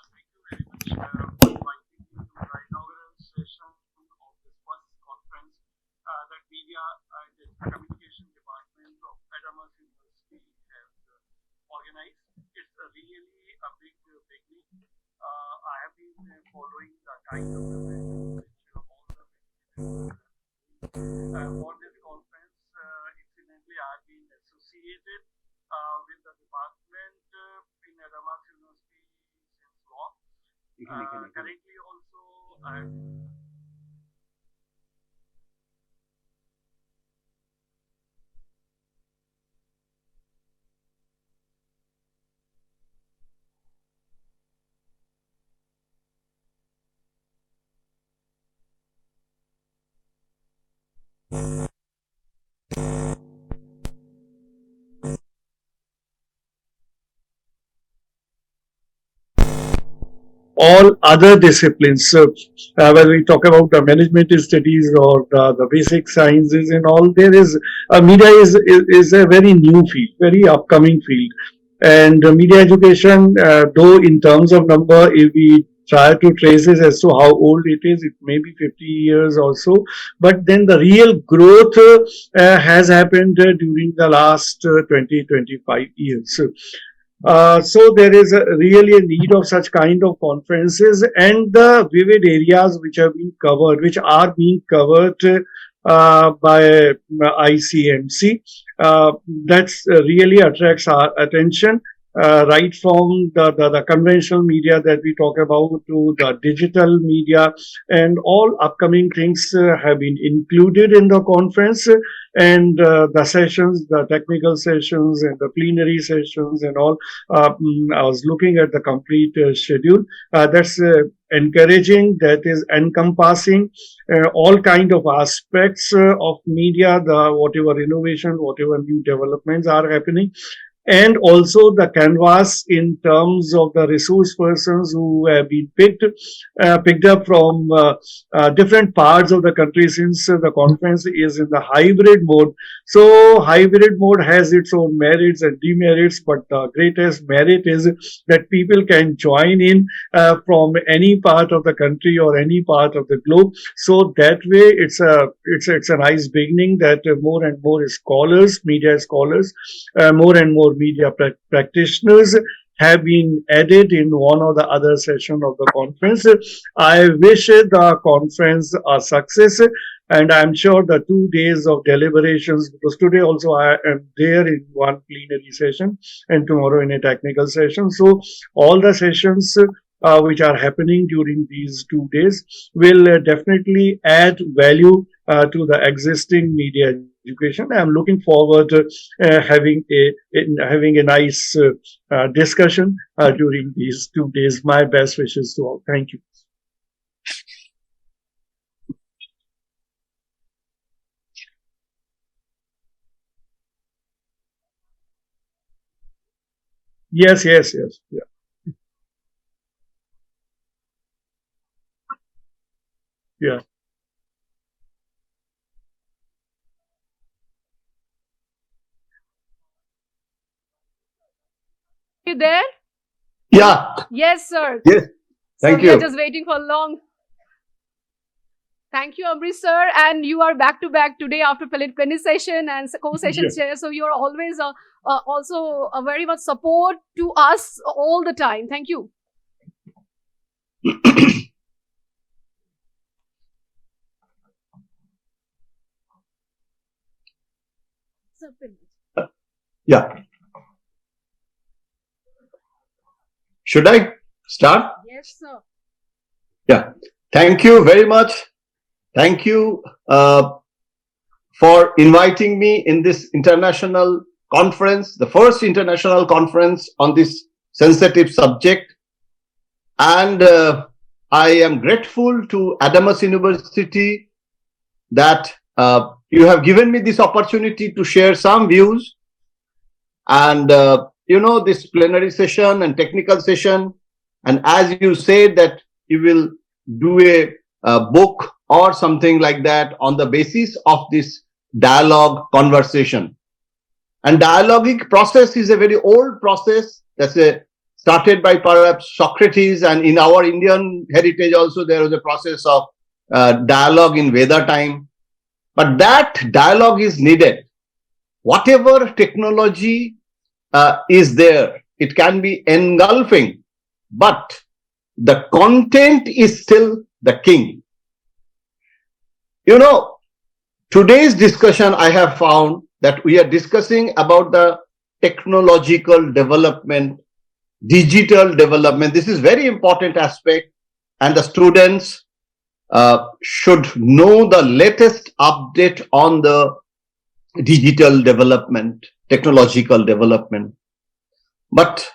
Thank you very much for inviting me to the inaugural session of this first conference that Media and Communication Department of Adamas University has organized. It's really a big beginning. I have been following the kind of preparation which all the for this conference. Incidentally, I have been associated with the department in Adamas University since long. Currently also, all other disciplines. When we talk about the management studies or the basic sciences and all, there is media is a very new field, very upcoming field. And media education, though in terms of number, if we try to trace it as to how old it is, it may be 50 years or so. But then the real growth has happened during the last 25 years. So there is really a need of such kind of conferences, and the vivid areas which have been covered, which are being covered by ICMC, that's really attracts our attention. Right from the conventional media that we talk about to the digital media, and all upcoming things have been included in the conference, and the sessions, the technical sessions and the plenary sessions and all. I was looking at the complete schedule. That's encouraging, that is encompassing all kind of aspects of media, the whatever innovation, whatever new developments are happening, and also the canvas in terms of the resource persons who have been picked up from different parts of the country, since the conference is in the hybrid mode. So hybrid mode has its own merits and demerits, but the greatest merit is that people can join in from any part of the country or any part of the globe. So that way, it's a nice beginning that more and more scholars, media scholars, more and more media practitioners have been added in one or the other session of the conference. I wish the conference a success, and I'm sure the 2 days of deliberations, because today also I am there in one plenary session and tomorrow in a technical session. So all the sessions which are happening during these 2 days will definitely add value to the existing media education. I'm looking forward to having a nice discussion during these 2 days. My best wishes to all. Thank you. Yes. Yeah. Yeah. You there? Yeah. Yes, sir. Yes. So Thank we are you. just waiting for long. Thank you, Amrish sir. And you are back to back today after plenary session and co-session Yes. chair. So you are always also very much support to us all the time. Thank you. Sir, finish. Yeah. Should I start? Yes, sir. Yeah. Thank you very much. Thank you for inviting me in this international conference, the first international conference on this sensitive subject. And I am grateful to Adamas University that you have given me this opportunity to share some views. And this plenary session and technical session, and as you said that you will do a book or something like that on the basis of this dialogue conversation. And dialogic process is a very old process that's started by perhaps Socrates, and in our Indian heritage also there was a process of dialogue in Veda time. But that dialogue is needed. Whatever technology is there, it can be engulfing, but the content is still the king. Today's discussion, I have found that we are discussing about the technological development, digital development. This is very important aspect, and the students should know the latest update on the digital development, technological development. But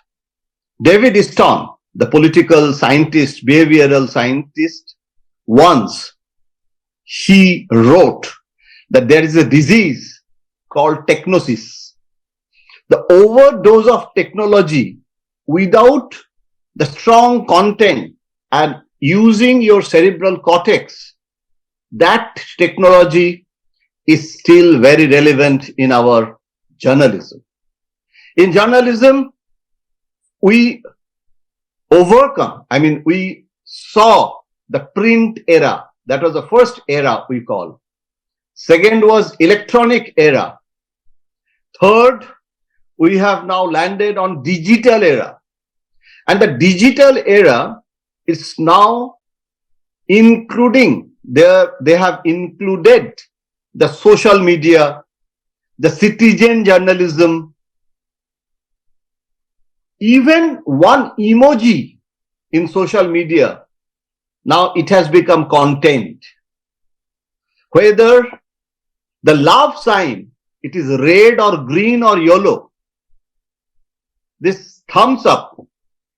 David Stone, the political scientist, behavioral scientist, once he wrote that there is a disease called technosis. The overdose of technology without the strong content and using your cerebral cortex, that technology is still very relevant in our journalism. In journalism, we we saw the print era. That was the first era we call. Second was electronic era. Third, we have now landed on digital era. And the digital era is now including, they have included the social media, the citizen journalism, even one emoji in social media. Now it has become content. Whether the love sign, it is red or green or yellow. This thumbs up,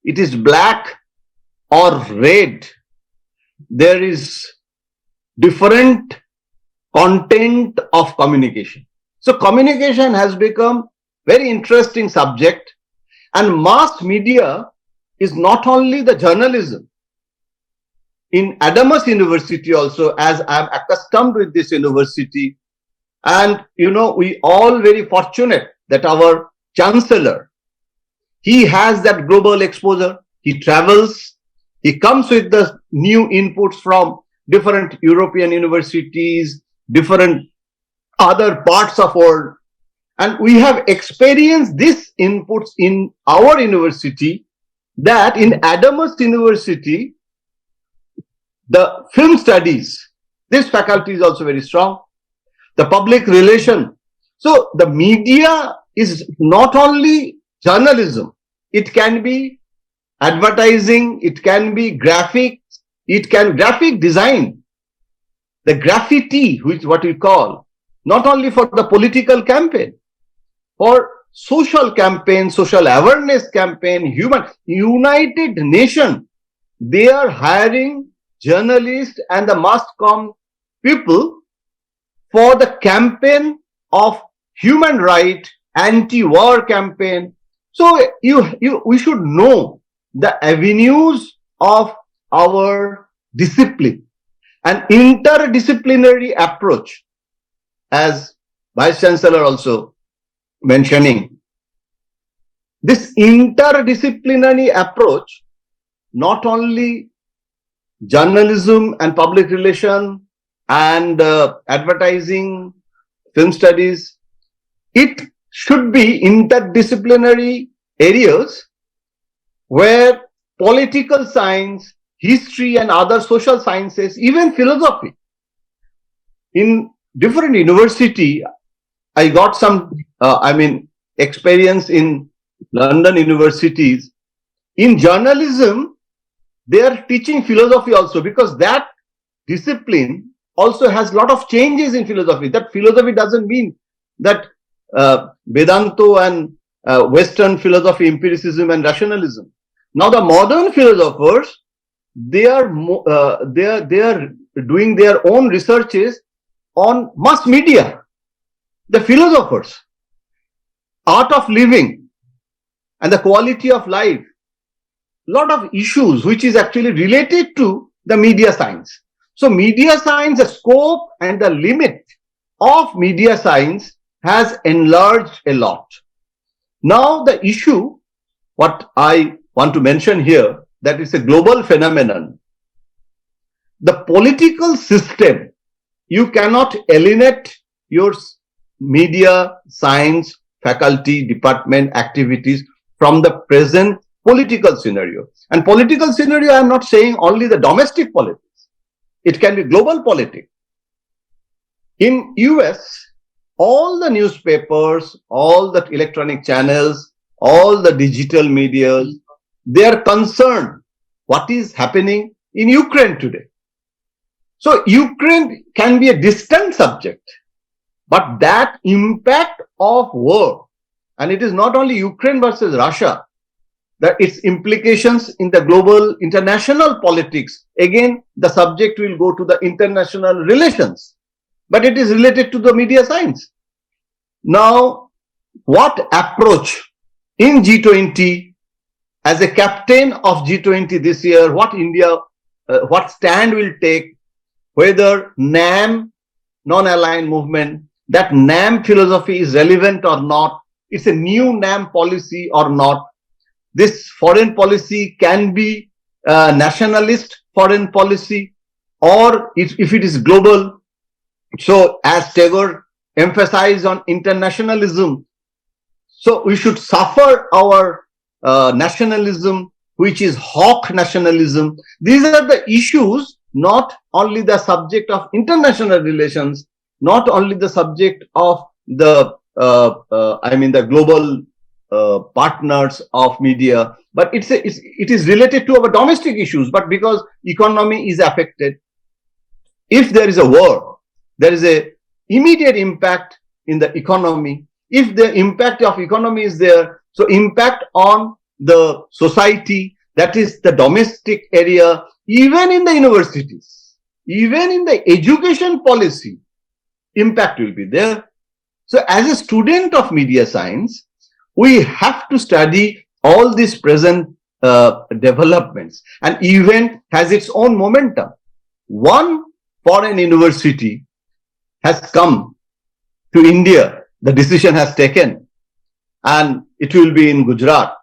it is black or red. There is different content of communication. So communication has become very interesting subject, and mass media is not only the journalism. In Adamas University also, as I am accustomed with this university, and we all very fortunate that our chancellor, he has that global exposure. He travels, he comes with the new inputs from different European universities, different other parts of world. And we have experienced these inputs in our university, that in Adamas University, the film studies, this faculty is also very strong. The public relation. So the media is not only journalism, it can be advertising, it can be graphics, it can graphic design, the graffiti, which is what we call, not only for the political campaign, for social campaign, social awareness campaign, United Nations, they are hiring journalists and the mass comm people for the campaign of human right, anti-war campaign. So we should know the avenues of our discipline. An interdisciplinary approach, as Vice Chancellor also mentioning. This interdisciplinary approach, not only journalism and public relation and advertising, film studies, it should be interdisciplinary areas where political science, history and other social sciences, even philosophy. In different university, I got some, experience in London universities. In journalism, they are teaching philosophy also, because that discipline also has a lot of changes in philosophy. That philosophy doesn't mean that Vedanto and Western philosophy, empiricism and rationalism. Now the modern philosophers, they are doing their own researches on mass media. The philosophers, art of living and the quality of life, lot of issues which is actually related to the media science. So media science, the scope and the limit of media science has enlarged a lot. Now the issue, what I want to mention here, that is a global phenomenon. The political system, you cannot alienate your media science faculty department activities from the present political scenario. And political scenario, I am not saying only the domestic politics. It can be global politics. In US, all the newspapers, all the electronic channels, all the digital media, they are concerned what is happening in Ukraine today. So Ukraine can be a distant subject, but that impact of war, and it is not only Ukraine versus Russia, that its implications in the global international politics, again the subject will go to the international relations, but it is related to the media science. Now, what approach in G20 as a captain of G20 this year, what India, what stand will take, whether NAM, non-aligned movement, that NAM philosophy is relevant or not, it's a new NAM policy or not. This foreign policy can be nationalist foreign policy, or if it is global. So as Tagore emphasized on internationalism, so we should suffer our nationalism, which is hawk nationalism. These are the issues, not only the subject of international relations, not only the subject of the the global partners of media, but it is related to our domestic issues. But because economy is affected, if there is a war, there is a immediate impact in the economy. If the impact of economy is there, so impact on the society, that is the domestic area, even in the universities, even in the education policy, impact will be there. So as a student of media science, we have to study all these present developments, and event has its own momentum. One foreign university has come to India, the decision has taken, and it will be in Gujarat.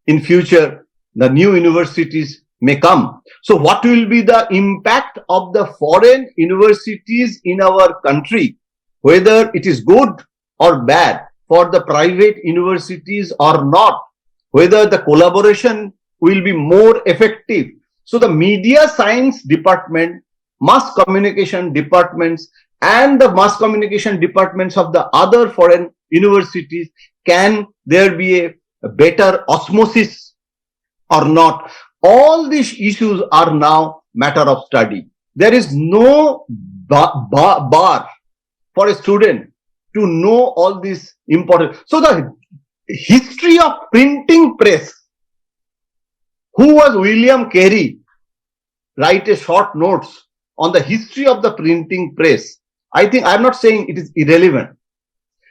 In future, the new universities may come. So what will be the impact of the foreign universities in our country, whether it is good or bad for the private universities or not, whether the collaboration will be more effective. So the media science department, mass communication departments, and the mass communication departments of the other foreign universities, can there be a better osmosis or not? All these issues are now matter of study. There is no bar for a student to know all these important. So the history of printing press, who was William Carey, write a short notes on the history of the printing press. I think I'm not saying it is irrelevant,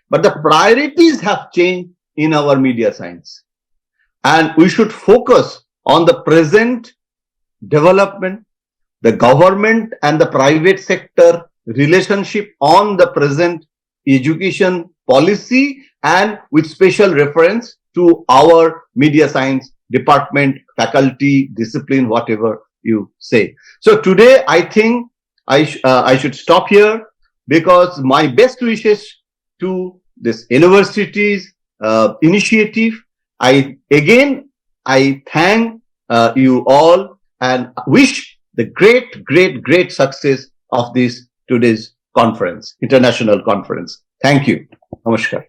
but the priorities have changed in our media science, and we should focus on the present development, the government and the private sector relationship on the present education policy, and with special reference to our media science department, faculty, discipline, whatever you say. So today I think I should stop here, because my best wishes to this university's initiative. I thank you all and wish the great success of this today's conference, international conference. Thank you. Namaskar.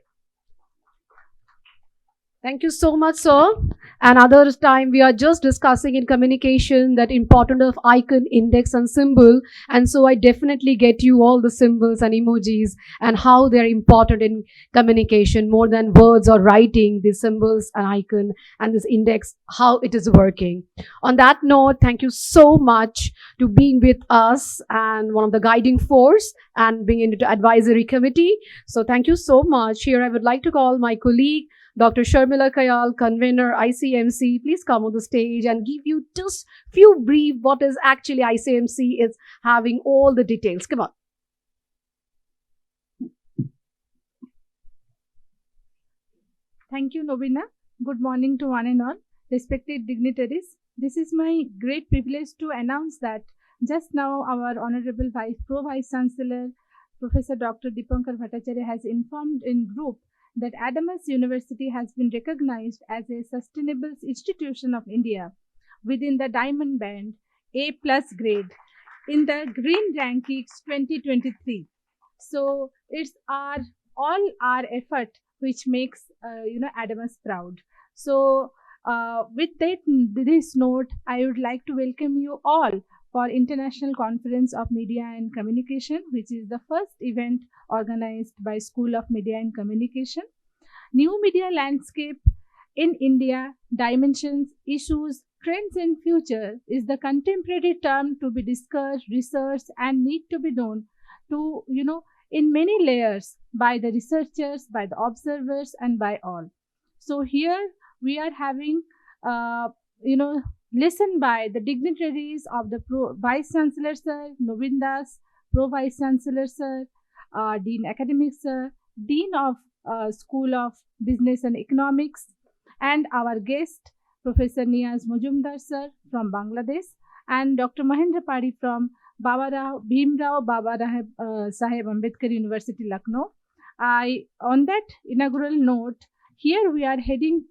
Thank you so much, sir. Another time we are just discussing in communication that importance of icon, index and symbol. And so I definitely get you all the symbols and emojis and how they're important in communication more than words or writing, the symbols and icon and this index, how it is working. On that note, thank you so much to being with us and one of the guiding force and being into the advisory committee. So thank you so much. Here I would like to call my colleague, Dr. Sharmila Kayal, convener ICMC, please come on the stage and give you just few brief what is actually ICMC is having all the details. Come on. Thank you, Nobina. Good morning to one and all, respected dignitaries. This is my great privilege to announce that just now our Honorable Pro Vice Chancellor, Professor Dr. Dipankar Bhattacharya has informed in group that Adamas University has been recognized as a sustainable institution of India within the Diamond Band A+ grade in the Green Rankings 2023. So it's all our effort which makes Adamas proud. So with this note, I would like to welcome you all for International Conference of Media and Communication, which is the first event organized by School of Media and Communication. New media landscape in India, dimensions, issues, trends and future is the contemporary term to be discussed, researched and need to be known to, in many layers by the researchers, by the observers and by all. So here we are having lesson by the dignitaries of the Vice Chancellor Sir, Nobin Das, Pro Vice Chancellor Sir, Dean Academics Sir, Dean of School of Business and Economics, and our guest, Professor Niaz Mujumdar Sir from Bangladesh, and Dr. Mahendra Padi from Bhimrao Baba Saheb Ambedkar University, Lucknow. On that inaugural note, here we are heading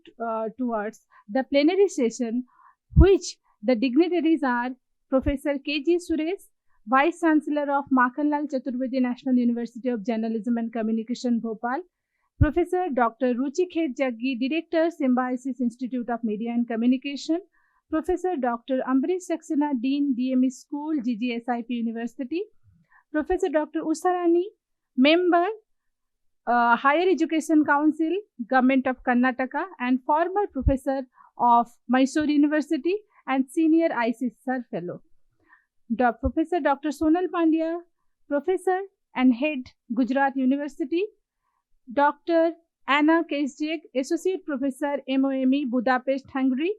towards the plenary session, which the dignitaries are Professor K.G. Suresh, Vice Chancellor of Makhanlal Chaturvedi National University of Journalism and Communication, Bhopal, Professor Dr. Ruchikhet Jaggi, Director, Symbiosis Institute of Media and Communication, Professor Dr. Ambrish Saxena, Dean, DME School, GGSIP University, Professor Dr. Usarani, Member, Higher Education Council, Government of Karnataka, and former Professor of Mysore University and Senior ICSR Fellow. Professor Dr. Sonal Pandya, Professor and Head, Gujarat University, Dr. Anna Kesjeg, Associate Professor, MOME, Budapest, Hungary,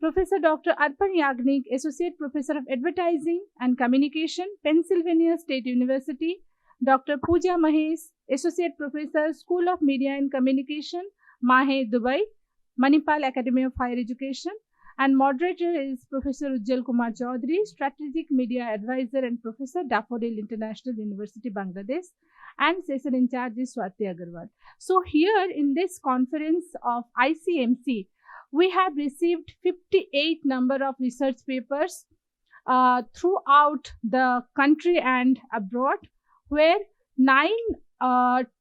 Professor Dr. Arpan Yagnik, Associate Professor of Advertising and Communication, Pennsylvania State University, Dr. Pooja Mahesh, Associate Professor, School of Media and Communication, Mahe, Dubai, Manipal Academy of Higher Education, and moderator is Professor Ujjal Kumar Chaudhary, Strategic Media Advisor and Professor, Daffodil International University, Bangladesh, and session in charge is Swati Agarwal. So here in this conference of ICMC, we have received 58 number of research papers throughout the country and abroad, where 9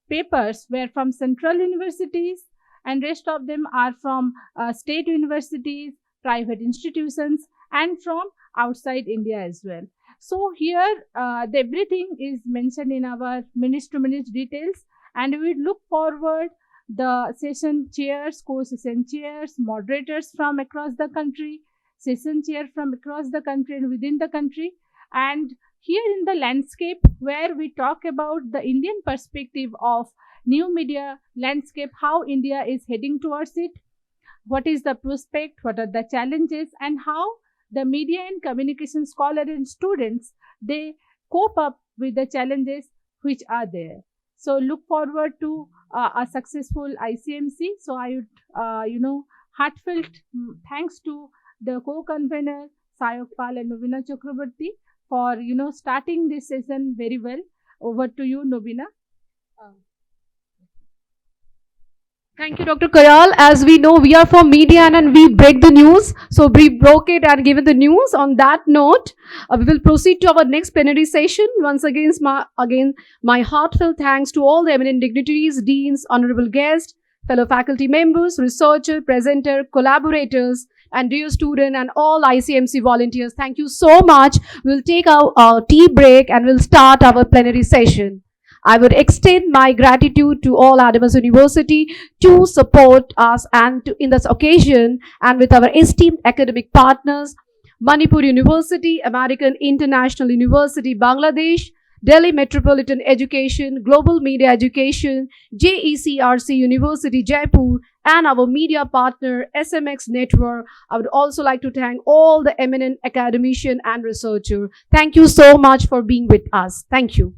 papers were from central universities and rest of them are from state universities, private institutions, and from outside India as well. So here everything is mentioned in our minute-to-minute details, and we look forward the session chairs, co-session chairs, moderators from across the country, session chair from across the country and within the country, and here in the landscape where we talk about the Indian perspective of new media landscape, how India is heading towards it, what is the prospect, what are the challenges, and how the media and communication scholars and students, they cope up with the challenges which are there. So look forward to a successful ICMC. So I would, heartfelt thanks to the co-convener Sayok Pal and Nobina Chakraborty for, starting this session very well. Over to you, Nobina. Thank you, Dr. Kayal. As we know, we are from media and we break the news. So we broke it and given the news. On that note, we will proceed to our next plenary session. Once again, my heartfelt thanks to all the eminent dignitaries, deans, honorable guests, fellow faculty members, researcher, presenter, collaborators, and dear student and all ICMC volunteers. Thank you so much. We'll take our tea break and we'll start our plenary session. I would extend my gratitude to all Adamas University to support us and in this occasion, and with our esteemed academic partners, Manipur University, American International University, Bangladesh, Delhi Metropolitan Education, Global Media Education, JECRC University, Jaipur, and our media partner, SMX Network. I would also like to thank all the eminent academician and researcher. Thank you so much for being with us. Thank you.